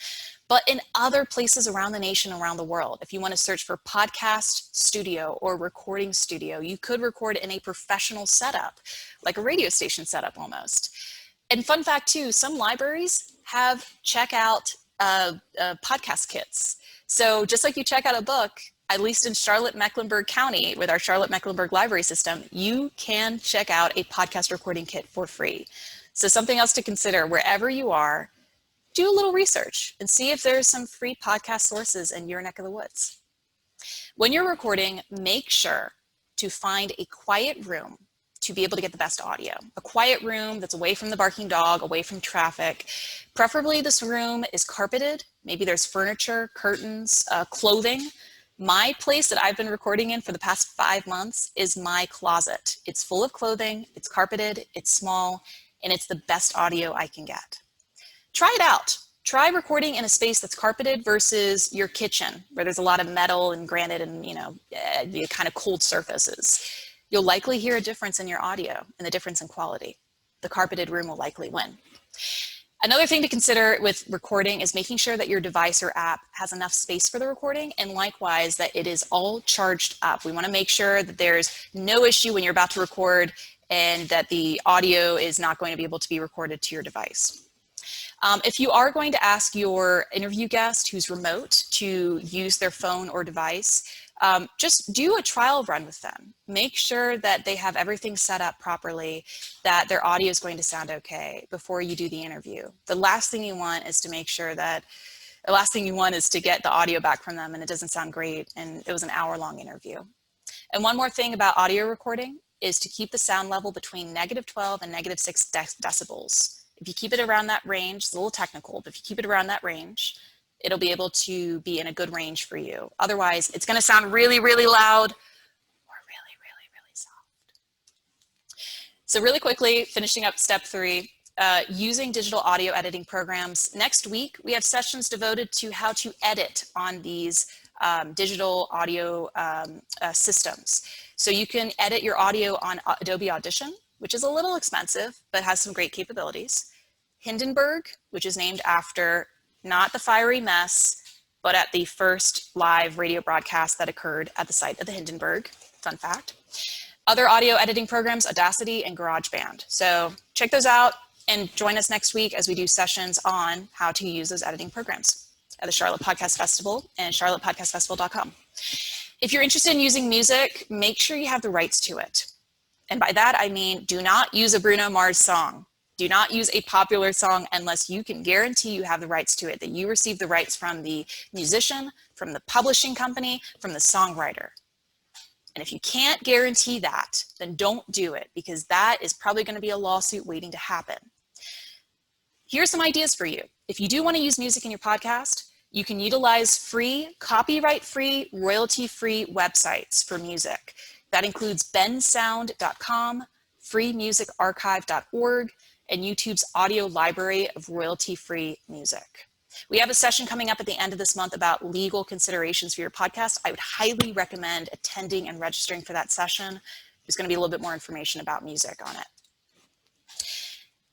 but in other places around the nation, around the world. If you want to search for podcast studio or recording studio, you could record in a professional setup, like a radio station setup almost. And fun fact too, some libraries have checkout podcast kits. So just like you check out a book, at least in Charlotte-Mecklenburg County with our Charlotte-Mecklenburg library system, you can check out a podcast recording kit for free. So something else to consider wherever you are, do a little research and see if there's some free podcast sources in your neck of the woods. When you're recording, make sure to find a quiet room to be able to get the best audio. A quiet room that's away from the barking dog, away from traffic. Preferably this room is carpeted Maybe there's furniture, curtains, clothing. My place that I've been recording in for the past 5 months is my closet. It's full of clothing, it's carpeted, it's small, and it's the best audio I can get. Try it out. Try recording in a space that's carpeted versus your kitchen, where there's a lot of metal and granite and, the kind of cold surfaces. You'll likely hear a difference in your audio and the difference in quality. The carpeted room will likely win. Another thing to consider with recording is making sure that your device or app has enough space for the recording, and likewise that it is all charged up. We want to make sure that there's no issue when you're about to record and that the audio is not going to be able to be recorded to your device. If you are going to ask your interview guest who's remote to use their phone or device, just do a trial run with them. Make sure that they have everything set up properly, that their audio is going to sound okay before you do the interview. The last thing you want is to get the audio back from them and it doesn't sound great and it was an hour-long interview. And one more thing about audio recording is to keep the sound level between -12 and -6 decibels. If you keep it around that range, it's a little technical, but if you keep it around that range, it'll be able to be in a good range for you. Otherwise, it's going to sound really, really loud or really, really, really soft. So really quickly, finishing up step 3, using digital audio editing programs. Next week, we have sessions devoted to how to edit on these digital audio systems. So you can edit your audio on Adobe Audition, which is a little expensive, but has some great capabilities. Hindenburg, which is named after not the fiery mess, but at the first live radio broadcast that occurred at the site of the Hindenburg. Fun fact. Other audio editing programs, Audacity and GarageBand. So check those out and join us next week as we do sessions on how to use those editing programs at the Charlotte Podcast Festival and charlottepodcastfestival.com. If you're interested in using music, make sure you have the rights to it. And by that, I mean, do not use a Bruno Mars song. Do not use a popular song unless you can guarantee you have the rights to it, that you receive the rights from the musician, from the publishing company, from the songwriter. And if you can't guarantee that, then don't do it, because that is probably going to be a lawsuit waiting to happen. Here's some ideas for you. If you do want to use music in your podcast, you can utilize free, copyright-free, royalty-free websites for music. That includes bensound.com, freemusicarchive.org, and YouTube's audio library of royalty-free music. We have a session coming up at the end of this month about legal considerations for your podcast. I would highly recommend attending and registering for that session. There's going to be a little bit more information about music on it.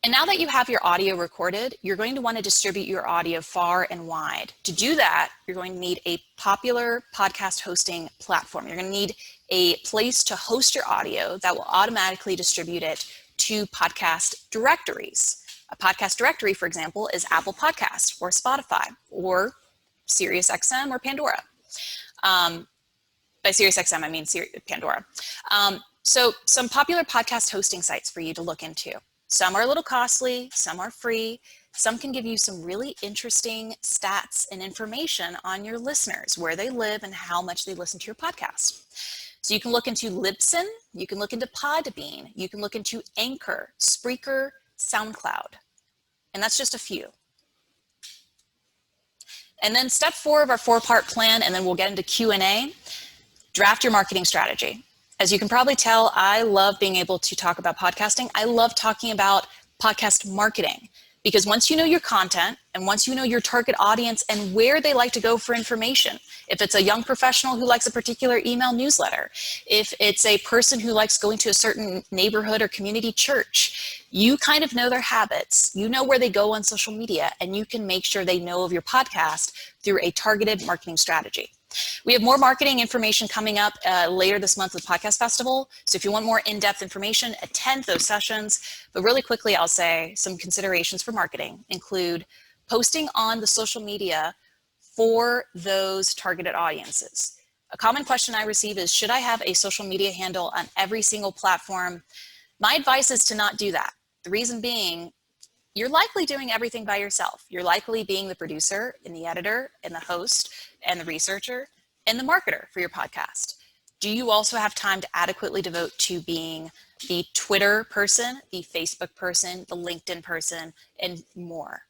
And now that you have your audio recorded, you're going to want to distribute your audio far and wide. To do that, you're going to need a popular podcast hosting platform. You're going to need a place to host your audio that will automatically distribute it to podcast directories. A podcast directory, for example, is Apple Podcasts or Spotify or SiriusXM or Pandora. By SiriusXM, I mean Pandora. So some popular podcast hosting sites for you to look into. Some are a little costly, some are free. Some can give you some really interesting stats and information on your listeners, where they live and how much they listen to your podcast. So you can look into Libsyn, you can look into Podbean, you can look into Anchor, Spreaker, SoundCloud. And that's just a few. And then step 4 of our 4-part plan, and then we'll get into Q&A, draft your marketing strategy. As you can probably tell, I love being able to talk about podcasting. I love talking about podcast marketing, because once you know your content and once you know your target audience and where they like to go for information, if it's a young professional who likes a particular email newsletter, if it's a person who likes going to a certain neighborhood or community church, you kind of know their habits, you know where they go on social media, and you can make sure they know of your podcast through a targeted marketing strategy. We have more marketing information coming up later this month with Podcast Festival. So if you want more in-depth information, attend those sessions. But really quickly, I'll say some considerations for marketing include posting on the social media for those targeted audiences. A common question I receive is, should I have a social media handle on every single platform? My advice is to not do that. The reason being, you're likely doing everything by yourself. You're likely being the producer and the editor and the host and the researcher and the marketer for your podcast. Do you also have time to adequately devote to being the Twitter person, the Facebook person, the LinkedIn person, and more?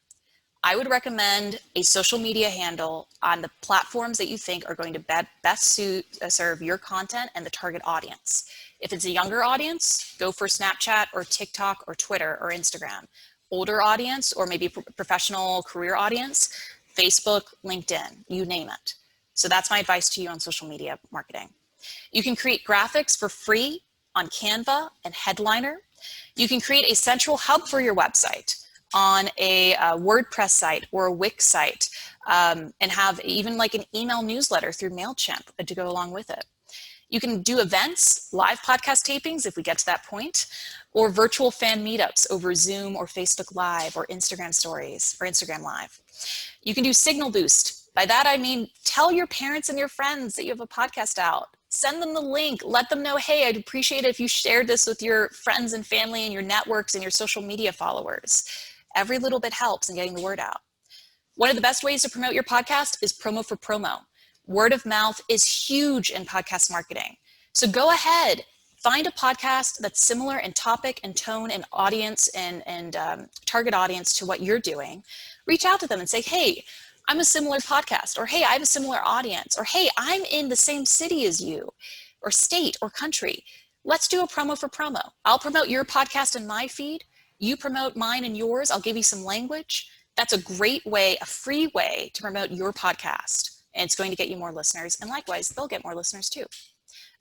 I would recommend a social media handle on the platforms that you think are going to best serve your content and the target audience. If it's a younger audience, go for Snapchat or TikTok or Twitter or Instagram. Older audience or maybe professional career audience, Facebook, LinkedIn, you name it. So that's my advice to you on social media marketing. You can create graphics for free on Canva and Headliner. You can create a central hub for your website on a WordPress site or a Wix site, and have even like an email newsletter through MailChimp to go along with it. You can do events, live podcast tapings if we get to that point, or virtual fan meetups over Zoom or Facebook Live or Instagram Stories or Instagram Live. You can do signal boost. By that I mean tell your parents and your friends that you have a podcast out. Send them the link. Let them know, hey, I'd appreciate it if you shared this with your friends and family and your networks and your social media followers. Every little bit helps in getting the word out. One of the best ways to promote your podcast is promo for promo. Word of mouth is huge in podcast marketing. So go ahead, find a podcast that's similar in topic and tone and audience and target audience to what you're doing. Reach out to them and say, hey, I'm a similar podcast, or hey, I have a similar audience, or hey, I'm in the same city as you, or state or country. Let's do a promo for promo. I'll promote your podcast in my feed. You promote mine and yours. I'll give you some language. That's a great way, a free way to promote your podcast. And it's going to get you more listeners. And likewise, they'll get more listeners too.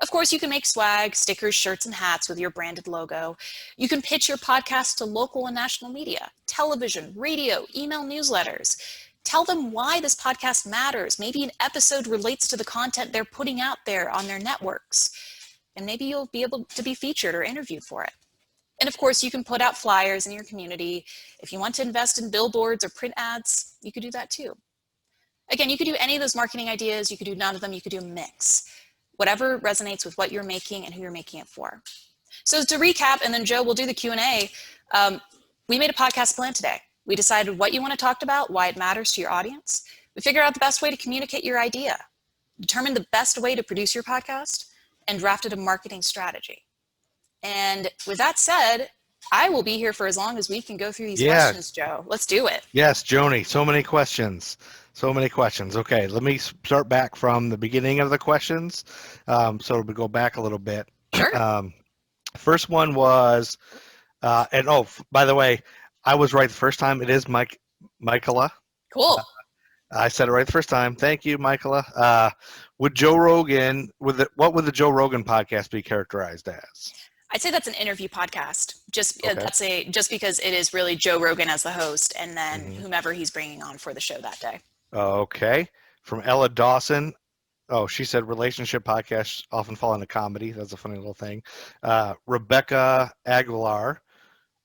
Of course, you can make swag, stickers, shirts, and hats with your branded logo. You can pitch your podcast to local and national media, television, radio, email newsletters. Tell them why this podcast matters. Maybe an episode relates to the content they're putting out there on their networks. And maybe you'll be able to be featured or interviewed for it. And of course, you can put out flyers in your community. If you want to invest in billboards or print ads, you could do that too. Again, you could do any of those marketing ideas. You could do none of them. You could do a mix. Whatever resonates with what you're making and who you're making it for. So to recap, and then Joe will do the Q&A, we made a podcast plan today. We decided what you want to talk about, why it matters to your audience. We figured out the best way to communicate your idea, determined the best way to produce your podcast, and drafted a marketing strategy. And with that said, I will be here for as long as we can go through these questions, Joe. Let's do it. Yes, Joni, so many questions. So many questions. Okay, let me start back from the beginning of the questions. So we go back a little bit. Sure. First one was, and oh, by the way, I was right the first time. It is Michaela. Cool. I said it right the first time. Thank you, Michaela. Would Joe Rogan, what would the Joe Rogan podcast be characterized as? I'd say that's an interview podcast, just Okay. just because it is really Joe Rogan as the host, and then whomever he's bringing on for the show that day. Okay. From Ella Dawson. Oh, she said relationship podcasts often fall into comedy. That's a funny little thing. Rebecca Aguilar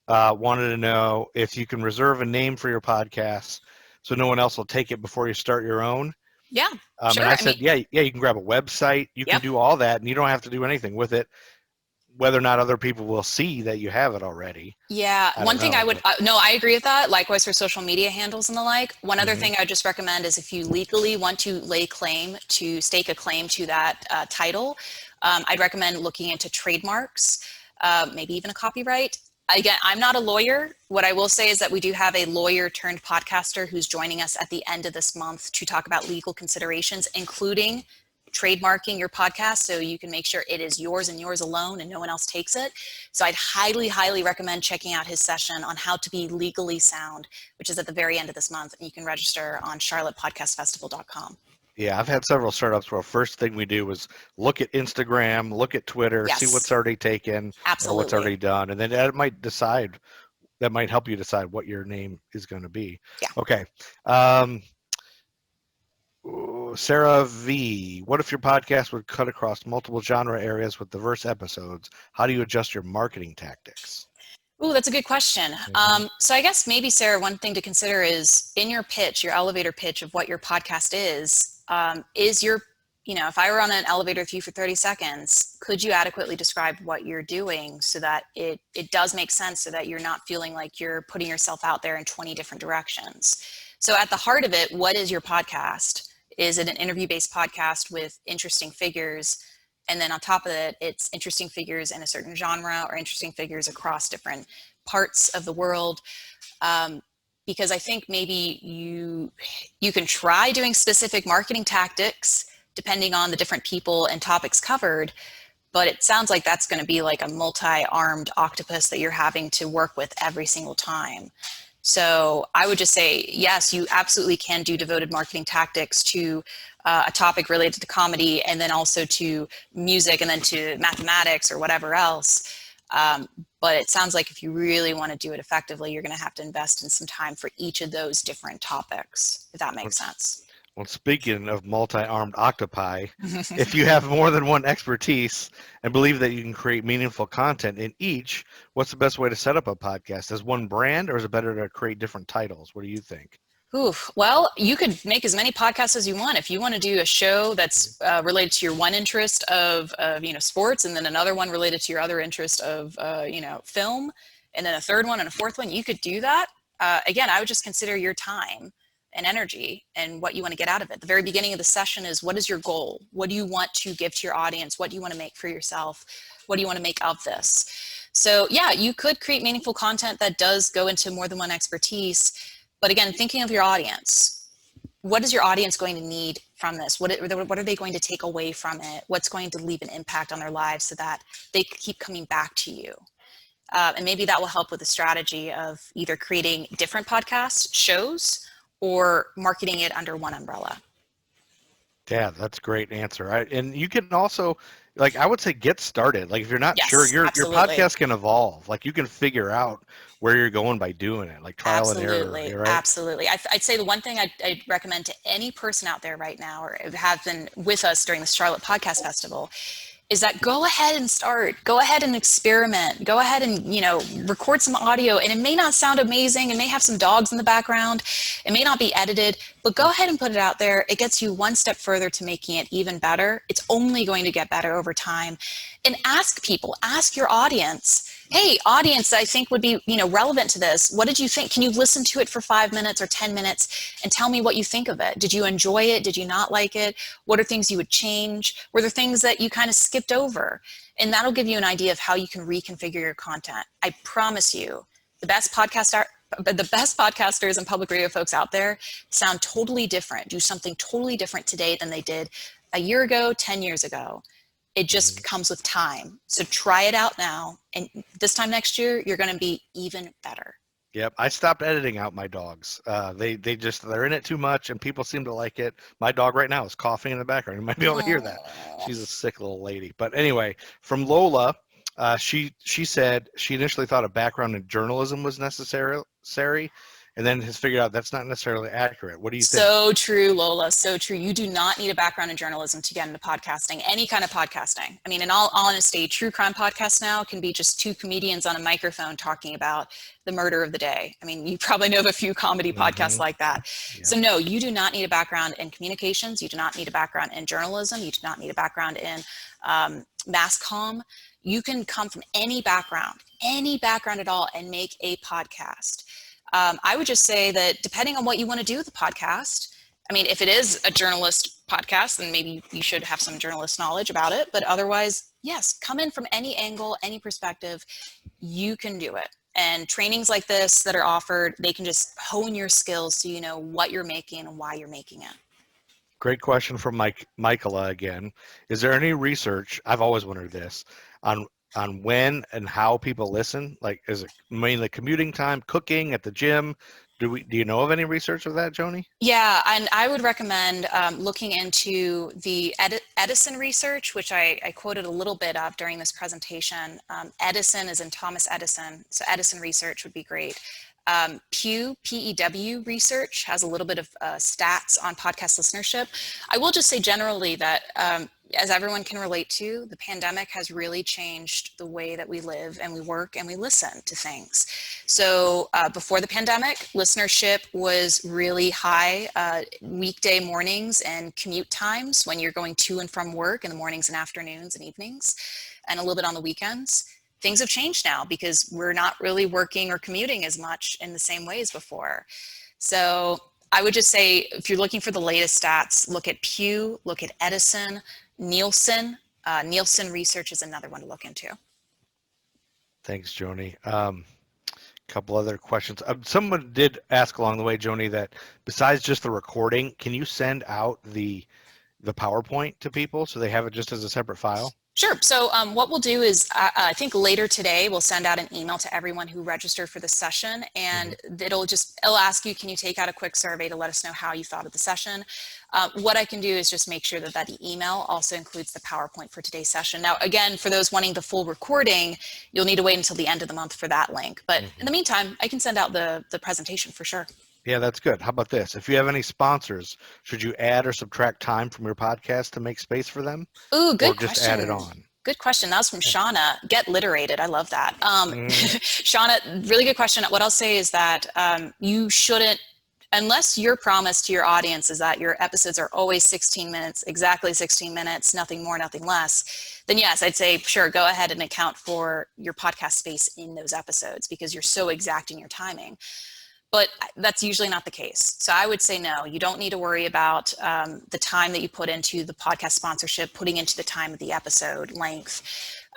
wanted to know if you can reserve a name for your podcast so no one else will take it before you start your own. Yeah, sure. And I said, yeah, you can grab a website. You can do all that, and you don't have to do anything with it. Whether or not other people will see that you have it already. Yeah, one thing I would, no, I agree with that. Likewise for social media handles and the like. One other thing I would just recommend is if you legally want to stake a claim to that title, I'd recommend looking into trademarks, maybe even a copyright. Again, I'm not a lawyer. What I will say is that we do have a lawyer turned podcaster who's joining us at the end of this month to talk about legal considerations, including trademarking your podcast so you can make sure it is yours and yours alone and no one else takes it. So I'd highly, highly recommend checking out his session on how to be legally sound, which is at the very end of this month. And you can register on charlottepodcastfestival.com. Yeah, I've had several startups where first thing we do is look at Instagram, look at Twitter, see what's already taken, or what's already done. And then that might help you decide what your name is going to be. Yeah. Okay. Sarah V, what if your podcast would cut across multiple genre areas with diverse episodes? How do you adjust your marketing tactics? Ooh, that's a good question. So I guess maybe, Sarah, one thing to consider is in your pitch, your elevator pitch of what your podcast is your, if I were on an elevator with you for 30 seconds, could you adequately describe what you're doing so that it does make sense, so that you're not feeling like you're putting yourself out there in 20 different directions? So at the heart of it, what is your podcast? Is it an interview-based podcast with interesting figures? And then on top of it, it's interesting figures in a certain genre or interesting figures across different parts of the world. because I think maybe you can try doing specific marketing tactics depending on the different people and topics covered, but it sounds like that's going to be like a multi-armed octopus that you're having to work with every single time. So I would just say, yes, you absolutely can do devoted marketing tactics to a topic related to comedy, and then also to music, and then to mathematics or whatever else. But it sounds like if you really want to do it effectively, you're going to have to invest in some time for each of those different topics, if that makes sense. Well, speaking of multi-armed octopi, if you have more than one expertise and believe that you can create meaningful content in each, what's the best way to set up a podcast? As one brand, or is it better to create different titles? What do you think? Oof. Well, you could make as many podcasts as you want. If you want to do a show that's related to your one interest of sports, and then another one related to your other interest of film, and then a third one and a fourth one, you could do that. Again, I would just consider your time and energy and what you want to get out of it. The very beginning of the session is, what is your goal? What do you want to give to your audience? What do you want to make for yourself? What do you want to make of this? So yeah, you could create meaningful content that does go into more than one expertise. But again, thinking of your audience, what is your audience going to need from this? What are they going to take away from it? What's going to leave an impact on their lives so that they keep coming back to you? And maybe that will help with the strategy of either creating different podcast shows or marketing it under one umbrella. Yeah, that's a great answer. And you can also, like, I would say, get started. Like, if you're not Yes, sure, your absolutely. podcast can evolve. Like, you can figure out where you're going by doing it, like trial and error. Absolutely, Right? absolutely. I'd say the one thing I'd recommend to any person out there right now, or have been with us during the Charlotte Podcast Festival, is that go ahead and start. Go ahead and experiment. Go ahead and, record some audio. And it may not sound amazing. It may have some dogs in the background. It may not be edited, but go ahead and put it out there. It gets you one step further to making it even better. It's only going to get better over time. And ask people, ask your audience, hey, audience, I think would be, relevant to this. What did you think? Can you listen to it for 5 minutes or 10 minutes and tell me what you think of it? Did you enjoy it? Did you not like it? What are things you would change? Were there things that you kind of skipped over? And that'll give you an idea of how you can reconfigure your content. I promise you, the best podcasters and public radio folks out there sound totally different, do something totally different today than they did a year ago, 10 years ago. It just comes with time. So try it out now. And this time next year, you're going to be even better. Yep. I stopped editing out my dogs. They're in it too much, and people seem to like it. My dog right now is coughing in the background. You might be able to hear that. She's a sick little lady. But anyway, from Lola, she said she initially thought a background in journalism was necessary, and then has figured out that's not necessarily accurate. What do you think? So true, Lola. So true. You do not need a background in journalism to get into podcasting, any kind of podcasting. I mean, in all honesty, true crime podcasts now can be just two comedians on a microphone talking about the murder of the day. I mean, you probably know of a few comedy podcasts like that. Yep. So no, you do not need a background in communications. You do not need a background in journalism. You do not need a background in mass comm. You can come from any background at all, and make a podcast. I would just say that depending on what you want to do with the podcast, I mean, if it is a journalist podcast, then maybe you should have some journalist knowledge about it. But otherwise, yes, come in from any angle, any perspective, you can do it. And trainings like this that are offered, they can just hone your skills so you know what you're making and why you're making it. Great question from Michaela again. Is there any research, I've always wondered this, on when and how people listen? Like, is it mainly commuting time, cooking, at the gym? Do you know of any research of that, Joni? Yeah, and I would recommend looking into the Edison research, which I quoted a little bit of during this presentation. Edison is in Thomas Edison, so Edison research would be great. Pew, P-E-W research has a little bit of stats on podcast listenership. I will just say generally that as everyone can relate to, the pandemic has really changed the way that we live and we work and we listen to things. So before the pandemic, listenership was really high weekday mornings and commute times when you're going to and from work in the mornings and afternoons and evenings, and a little bit on the weekends. Things have changed now because we're not really working or commuting as much in the same way as before. So I would just say, if you're looking for the latest stats, look at Pew, look at Edison, Nielsen. Nielsen research is another one to look into. Thanks, Joni. Couple other questions. Someone did ask along the way, Joni, that besides just the recording, can you send out the PowerPoint to people so they have it just as a separate file? Sure. So what we'll do is, I think later today, we'll send out an email to everyone who registered for the session, and it'll ask you, can you take out a quick survey to let us know how you thought of the session? What I can do is just make sure that the email also includes the PowerPoint for today's session. Now, again, for those wanting the full recording, you'll need to wait until the end of the month for that link. But in the meantime, I can send out the presentation for sure. Yeah, that's good. How about this? If you have any sponsors, should you add or subtract time from your podcast to make space for them? Ooh, good or just question. add it on? Good question. That was from Shauna. Get literated. I love that. Shauna, really good question. What I'll say is that you shouldn't, unless your promise to your audience is that your episodes are always 16 minutes, exactly 16 minutes, nothing more, nothing less, then yes, I'd say, sure, go ahead and account for your podcast space in those episodes because you're so exacting your timing. But that's usually not the case. So I would say no, you don't need to worry about the time that you put into the podcast sponsorship, putting into the time of the episode length.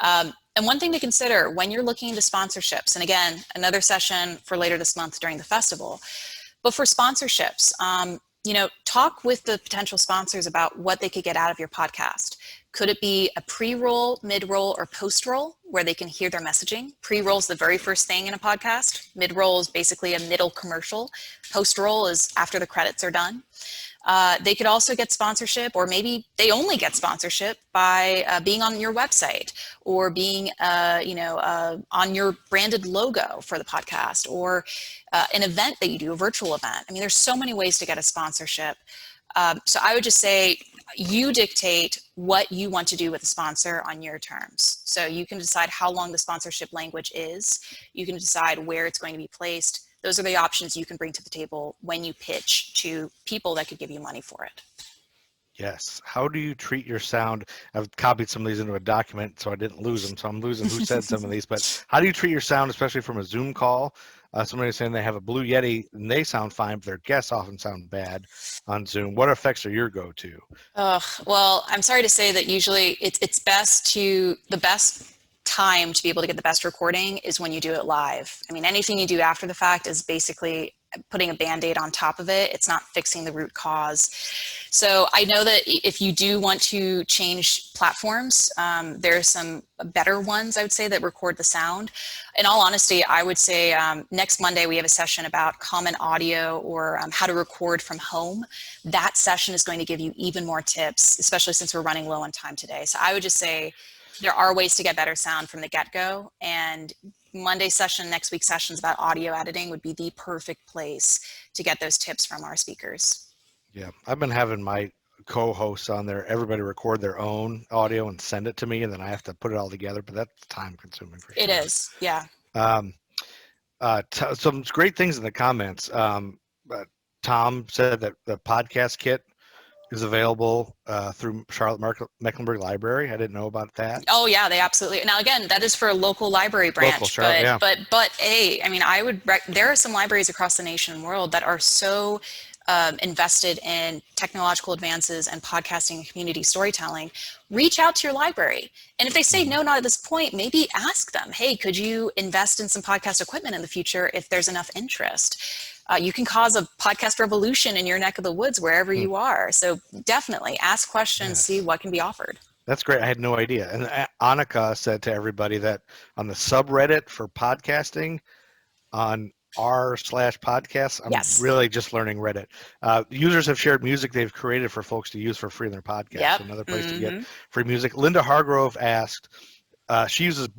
And one thing to consider when you're looking into sponsorships, and again, another session for later this month during the festival, but for sponsorships, talk with the potential sponsors about what they could get out of your podcast. Could it be a pre-roll, mid-roll, or post-roll where they can hear their messaging? Pre-roll is the very first thing in a podcast. Mid-roll is basically a middle commercial. Post-roll is after the credits are done. They could also get sponsorship, or maybe they only get sponsorship by being on your website or being, on your branded logo for the podcast, or an event that you do, a virtual event. I mean, there's so many ways to get a sponsorship. So I would just say you dictate what you want to do with the sponsor on your terms. So you can decide how long the sponsorship language is. You can decide where it's going to be placed. Those are the options you can bring to the table when you pitch to people that could give you money for it. Yes. How do you treat your sound? I've copied some of these into a document so I didn't lose them. So I'm losing who said some of these. But how do you treat your sound, especially from a Zoom call? Somebody's saying they have a Blue Yeti and they sound fine, but their guests often sound bad on Zoom. What effects are your go-to? Well, I'm sorry to say that usually it's best the best time to be able to get the best recording is when you do it live. I mean, anything you do after the fact is basically putting a Band-Aid on top of it. It's not fixing the root cause. So I know that if you do want to change platforms, there are some better ones, I would say, that record the sound. In all honesty, I would say next Monday we have a session about common audio or how to record from home. That session is going to give you even more tips, especially since we're running low on time today. So I would just say there are ways to get better sound from the get-go, and Monday session, next week's sessions about audio editing would be the perfect place to get those tips from our speakers. Yeah, I've been having my co-hosts on there, everybody record their own audio and send it to me, and then I have to put it all together, but that's time consuming for sure. It is, yeah. Some great things in the comments. Tom said that the podcast kit is available through Charlotte-Mecklenburg Library. I didn't know about that. Oh yeah, they absolutely. Now again, that is for a local library branch, but there are some libraries across the nation and world that are so invested in technological advances and podcasting and community storytelling. Reach out to your library, and if they say no, not at this point, maybe ask them, hey, could you invest in some podcast equipment in the future if there's enough interest? You can cause a podcast revolution in your neck of the woods wherever you are. So definitely ask questions, see what can be offered. That's great. I had no idea. And Annika said to everybody that on the subreddit for podcasting on r/podcasts, I'm really just learning Reddit. Users have shared music they've created for folks to use for free in their podcast. Another place to get free music. Linda Hargrove asked, she uses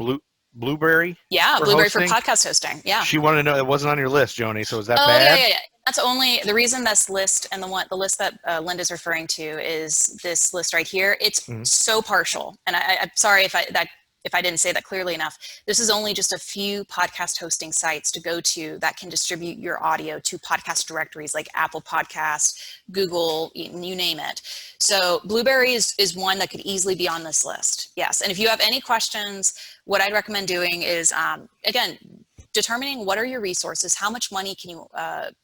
Blueberry. Yeah, Blueberry for podcast hosting. Yeah. She wanted to know, it wasn't on your list, Joni. So is that bad? Yeah. That's only the reason this list, and the list that Linda's referring to is this list right here. It's so partial, and I'm sorry if I didn't say that clearly enough. This is only just a few podcast hosting sites to go to that can distribute your audio to podcast directories like Apple Podcasts, Google, you name it. So Blueberry is one that could easily be on this list. Yes. And if you have any questions, what I'd recommend doing is, again, determining what are your resources, how much money can you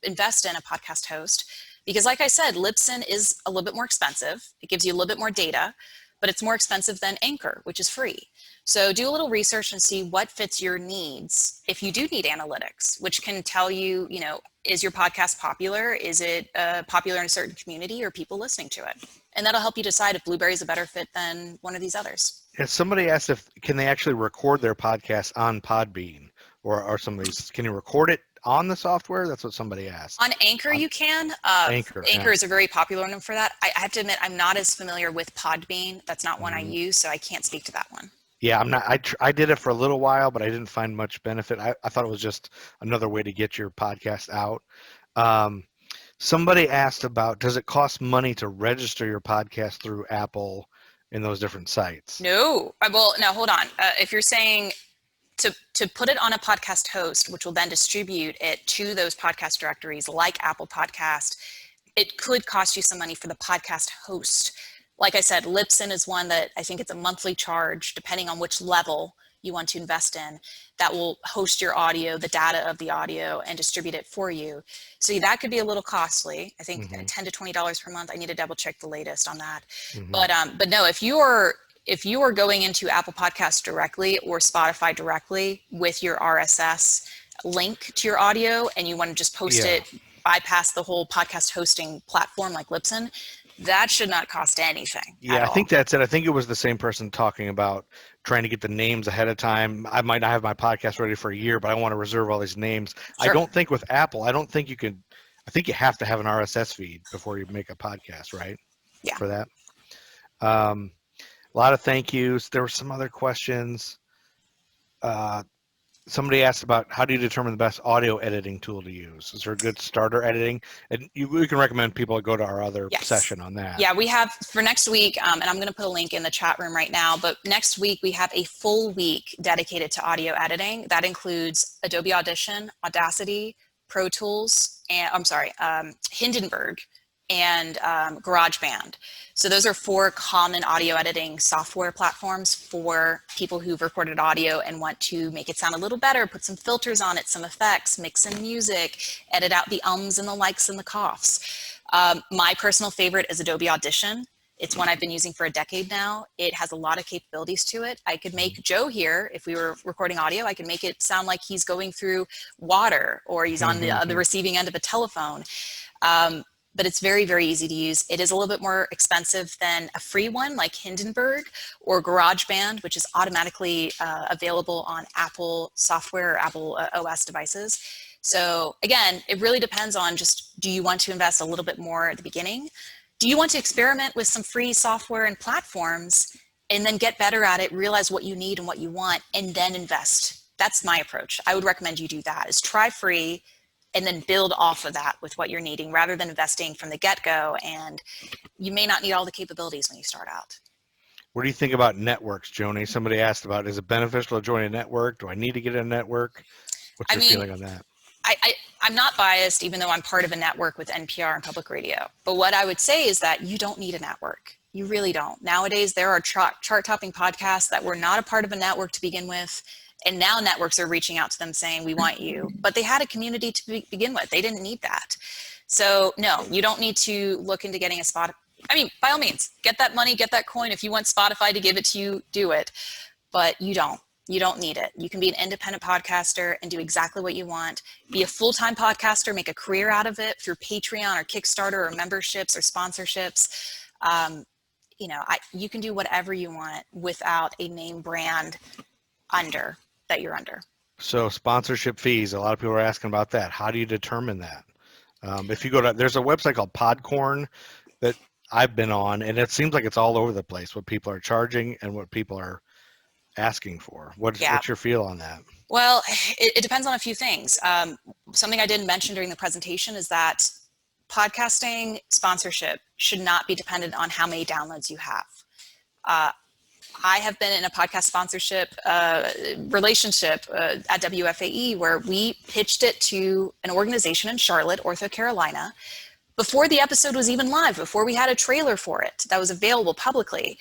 invest in a podcast host? Because like I said, Libsyn is a little bit more expensive. It gives you a little bit more data, but it's more expensive than Anchor, which is free. So do a little research and see what fits your needs. If you do need analytics, which can tell you, is your podcast popular? Is it popular in a certain community, or people listening to it? And that'll help you decide if Blueberry is a better fit than one of these others. Yeah, somebody asked can they actually record their podcast on Podbean or some of these? Can you record it on the software? That's what somebody asked. On Anchor, you can. Anchor Is a very popular one for that. I have to admit, I'm not as familiar with Podbean. That's not one I use, so I can't speak to that one. Yeah, I'm not. I did it for a little while, but I didn't find much benefit. I thought it was just another way to get your podcast out. Somebody asked about, does it cost money to register your podcast through Apple in those different sites? No. Well, now hold on. If you're saying to put it on a podcast host, which will then distribute it to those podcast directories like Apple Podcast, it could cost you some money for the podcast host. Like I said, Libsyn is one that I think it's a monthly charge, depending on which level you want to invest in, that will host your audio, the data of the audio, and distribute it for you. So that could be a little costly. I think $10 to $20 per month. I need to double check the latest on that. But no, if you are going into Apple Podcasts directly or Spotify directly with your RSS link to your audio, and you want to just post it, bypass the whole podcast hosting platform like Libsyn, that should not cost anything. Yeah, I think that's it. I think it was the same person talking about trying to get the names ahead of time. I might not have my podcast ready for a year, but I want to reserve all these names. Sure. I don't think with Apple, I think you have to have an RSS feed before you make a podcast, right? Yeah. For that. A lot of thank yous. There were some other questions. Somebody asked about, how do you determine the best audio editing tool to use? Is there a good starter editing? And we can recommend people go to our other session on that. Yeah, we have for next week, and I'm going to put a link in the chat room right now, but next week we have a full week dedicated to audio editing. That includes Adobe Audition, Audacity, Pro Tools, and Hindenburg, and GarageBand. So those are 4 common audio editing software platforms for people who've recorded audio and want to make it sound a little better, put some filters on it, some effects, mix in music, edit out the ums and the likes and the coughs. My personal favorite is Adobe Audition. It's one I've been using for a decade now. It has a lot of capabilities to it. I could make Joe here, if we were recording audio, I could make it sound like he's going through water, or he's on the receiving end of a telephone. But it's very, very easy to use. It is a little bit more expensive than a free one like Hindenburg or GarageBand, which is automatically available on Apple software or Apple OS devices. So again, it really depends on just, do you want to invest a little bit more at the beginning? Do you want to experiment with some free software and platforms and then get better at it, realize what you need and what you want, and then invest? That's my approach. I would recommend you do that, is try free, and then build off of that with what you're needing, rather than investing from the get-go, and you may not need all the capabilities when you start out. What do you think about networks, Joni? Somebody asked about, is it beneficial to join a network? Do I need to get a network? What's your feeling on that? I'm not biased, even though I'm part of a network with NPR and public radio. But what I would say is that you don't need a network. You really don't. Nowadays, there are chart-topping podcasts that were not a part of a network to begin with. And now networks are reaching out to them saying, we want you. But they had a community to begin with. They didn't need that. So no, you don't need to look into getting a spot. I mean, by all means, get that money, get that coin. If you want Spotify to give it to you, do it. But you don't. You don't need it. You can be an independent podcaster and do exactly what you want. Be a full-time podcaster, make a career out of it through Patreon or Kickstarter or memberships or sponsorships. You can do whatever you want without a name brand that you're under. So sponsorship fees, a lot of people are asking about that. How do you determine that? If you go to, there's a website called Podcorn that I've been on, and it seems like it's all over the place, what people are charging and what people are asking for. What's your feel on that? Well, it depends on a few things. Something I didn't mention during the presentation is that podcasting sponsorship should not be dependent on how many downloads you have. I have been in a podcast sponsorship relationship at WFAE where we pitched it to an organization in Charlotte, Ortho Carolina, before the episode was even live, before we had a trailer for it that was available publicly.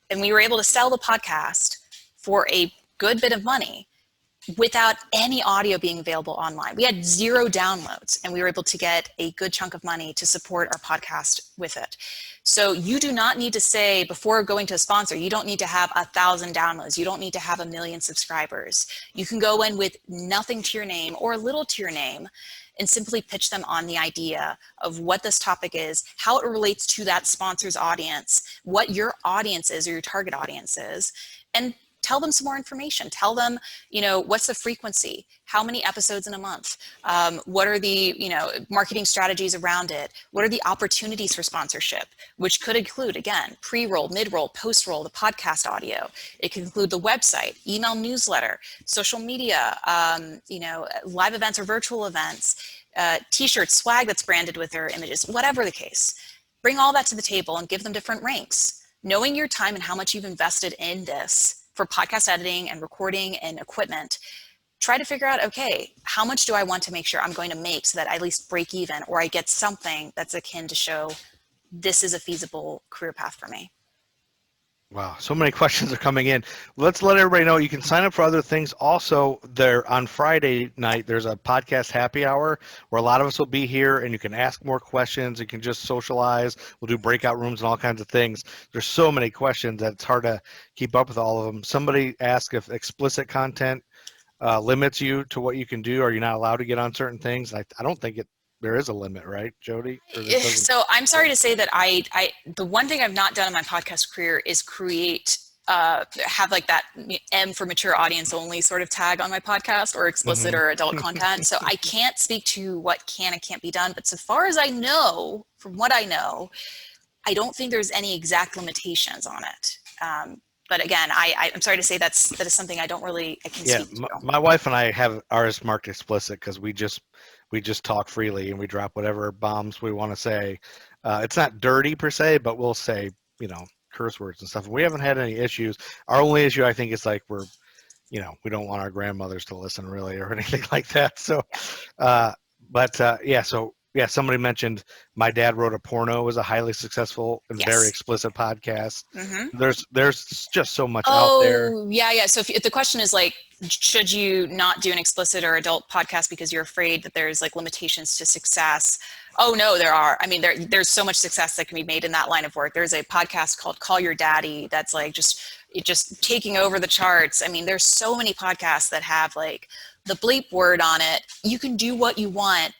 And we were able to sell the podcast for a good bit of money. without any audio being available online. We had 0 downloads, and we were able to get a good chunk of money to support our podcast with it. So you do not need to say, before going to a sponsor, you don't need to have 1,000 downloads. You don't need to have 1 million subscribers. You can go in with nothing to your name or little to your name and simply pitch them on the idea of what this topic is, how it relates to that sponsor's audience, what your audience is or your target audience is, and tell them some more information. Tell them, what's the frequency? How many episodes in a month? What are the, marketing strategies around it? What are the opportunities for sponsorship? Which could include, again, pre-roll, mid-roll, post-roll, the podcast audio. It could include the website, email newsletter, social media, live events or virtual events, t-shirts, swag that's branded with their images, whatever the case. Bring all that to the table and give them different ranks. Knowing your time and how much you've invested in this for podcast editing and recording and equipment, try to figure out, okay, how much do I want to make sure I'm going to make so that I at least break even, or I get something that's akin to show this is a feasible career path for me. Wow, so many questions are coming in. Let's let everybody know you can sign up for other things. Also, there on Friday night, there's a podcast happy hour where a lot of us will be here, and you can ask more questions. You can just socialize. We'll do breakout rooms and all kinds of things. There's so many questions that it's hard to keep up with all of them. Somebody asked if explicit content limits you to what you can do. Are you not allowed to get on certain things? I don't think there is a limit, right, Jody? So I'm sorry to say that the one thing I've not done in my podcast career is have like that M for mature audience only sort of tag on my podcast, or explicit or adult content. So I can't speak to what can and can't be done. But so far as I know, from what I know, I don't think there's any exact limitations on it. But again, I'm sorry to say that is something I can speak to. My wife and I have ours marked explicit because we just talk freely and we drop whatever bombs we want to say. It's not dirty per se, but we'll say, curse words and stuff. We haven't had any issues. Our only issue, I think, is like we don't want our grandmothers to listen really or anything like that. So, somebody mentioned my dad wrote a porno. It was a highly successful and very explicit podcast. Mm-hmm. There's just so much out there. Oh, yeah. So if the question is like, should you not do an explicit or adult podcast because you're afraid that there's like limitations to success? Oh no, there are. I mean, there's so much success that can be made in that line of work. There's a podcast called Call Your Daddy that's like just taking over the charts. I mean, there's so many podcasts that have like the bleep word on it. You can do what you want.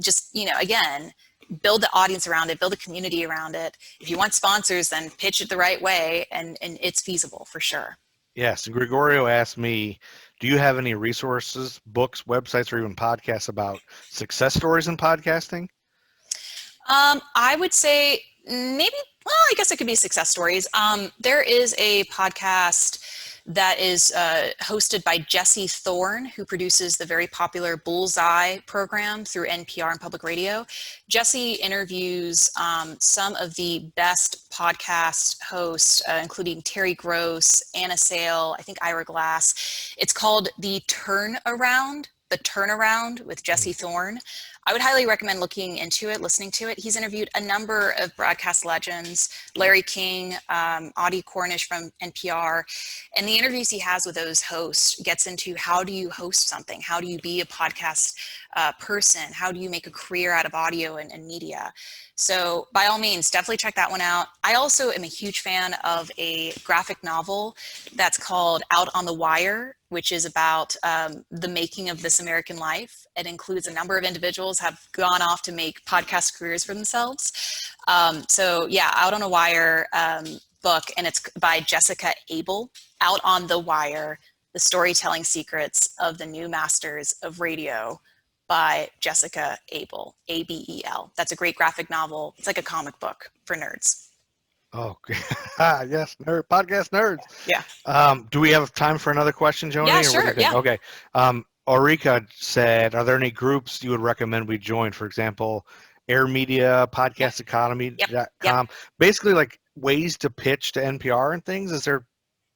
Just, again, build the audience around it, build a community around it. If you want sponsors, then pitch it the right way, and it's feasible for sure. Yes. Gregorio asked me, do you have any resources, books, websites, or even podcasts about success stories in podcasting? I would say maybe, I guess it could be success stories. There is a podcast that is hosted by Jesse Thorne, who produces the very popular Bullseye program through NPR and public radio. Jesse interviews some of the best podcast hosts, including Terry Gross, Anna Sale, I think Ira Glass. It's called The Turnaround with Jesse Thorne. I would highly recommend looking into it, listening to it. He's interviewed a number of broadcast legends, Larry King, Audie Cornish from NPR, and the interviews he has with those hosts gets into how do you host something? How do you be a podcast person? How do you make a career out of audio and media? So by all means, definitely check that one out. I also am a huge fan of a graphic novel that's called Out on the Wire, which is about the making of This American Life. It includes a number of individuals have gone off to make podcast careers for themselves. Out on a Wire book, and it's by Jessica Abel. Out on the Wire, The Storytelling Secrets of the New Masters of Radio by Jessica Abel, Abel. That's a great graphic novel. It's like a comic book for nerds. Oh, yes, podcast nerds. Yeah. Do we have time for another question, Joni? Yeah, sure. Yeah. Okay. Ulrika said, are there any groups you would recommend we join? For example, Air Media, podcasteconomy.com. Yep. Basically, like ways to pitch to NPR and things. Is there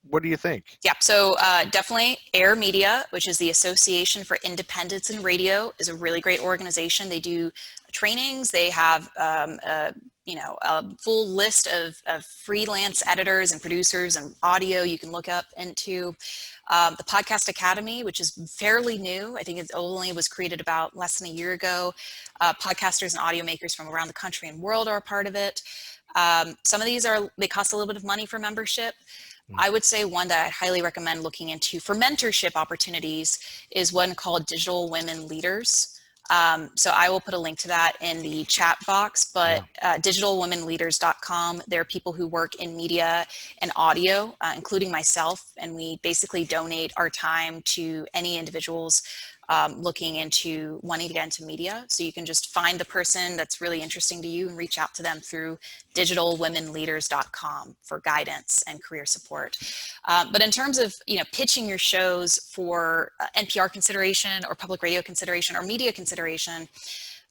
what do you think? Yeah, so definitely AIR Media, which is the Association for Independence in Radio, is a really great organization. They do trainings. They have a full list of freelance editors and producers and audio you can look up into. The Podcast Academy, which is fairly new. I think it only was created about less than a year ago. Podcasters and audio makers from around the country and world are a part of it. Some of these they cost a little bit of money for membership. I would say one that I highly recommend looking into for mentorship opportunities is one called Digital Women Leaders. So I will put a link to that in the chat box, but digitalwomenleaders.com, there are people who work in media and audio, including myself, and we basically donate our time to any individuals looking into wanting to get into media. So you can just find the person that's really interesting to you and reach out to them through digitalwomenleaders.com for guidance and career support. But in terms of pitching your shows for NPR consideration or public radio consideration or media consideration,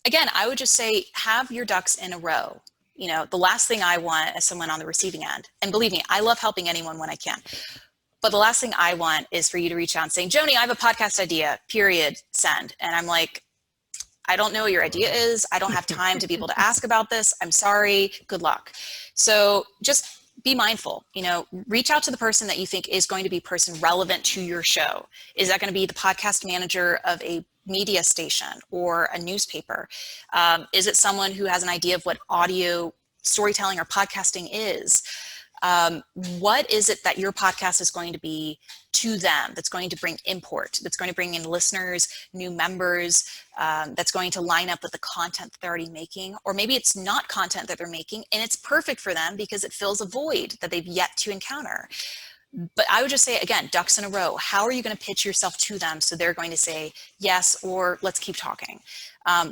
again, I would just say have your ducks in a row. The last thing I want as someone on the receiving end, and believe me, I love helping anyone when I can. But the last thing I want is for you to reach out and saying, Joni, I have a podcast idea, period, send. And I'm like, I don't know what your idea is. I don't have time to be able to ask about this. I'm sorry. Good luck. So just be mindful, reach out to the person that you think is going to be a person relevant to your show. Is that going to be the podcast manager of a media station or a newspaper? Is it someone who has an idea of what audio storytelling or podcasting is? What is it that your podcast is going to be to them that's going to bring import, that's going to bring in listeners, new members, that's going to line up with the content that they're already making? Or maybe it's not content that they're making and it's perfect for them because it fills a void that they've yet to encounter. But I would just say, again, ducks in a row. How are you going to pitch yourself to them so they're going to say yes or let's keep talking?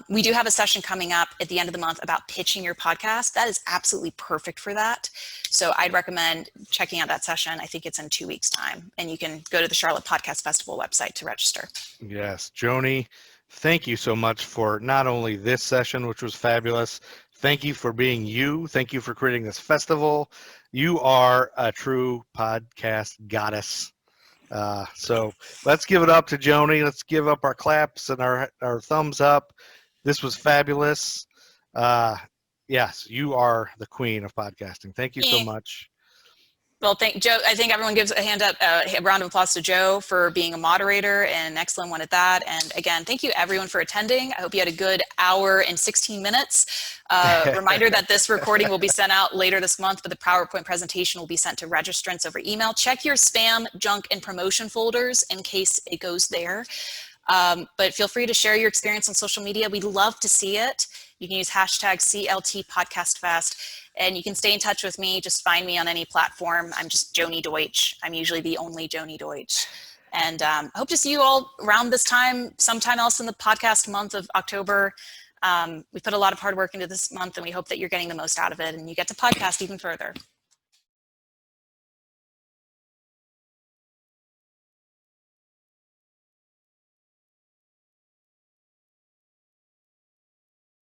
We do have a session coming up at the end of the month about pitching your podcast. That is absolutely perfect for that. So I'd recommend checking out that session. I think it's in 2 weeks' time. And you can go to the Charlotte Podcast Festival website to register. Yes, Joni, thank you so much for not only this session, which was fabulous. Thank you for being you. Thank you for creating this festival. You are a true podcast goddess. So let's give it up to Joni. Let's give up our claps and our thumbs up. This was fabulous. Yes, you are the queen of podcasting. Thank you so much. Well, thank Joe. I think everyone gives a round of applause to Joe for being a moderator and an excellent one at that. And again, thank you everyone for attending. I hope you had a good hour and 16 minutes. Reminder that this recording will be sent out later this month, but the PowerPoint presentation will be sent to registrants over email. Check your spam, junk, and promotion folders in case it goes there. But feel free to share your experience on social media. We'd love to see it. You can use hashtag CLT Podcast Fest, and you can stay in touch with me. Just find me on any platform. I'm just Joni Deutsch. I'm usually the only Joni Deutsch. And I hope to see you all around this time, sometime else in the podcast month of October. We put a lot of hard work into this month, and we hope that you're getting the most out of it and you get to podcast even further.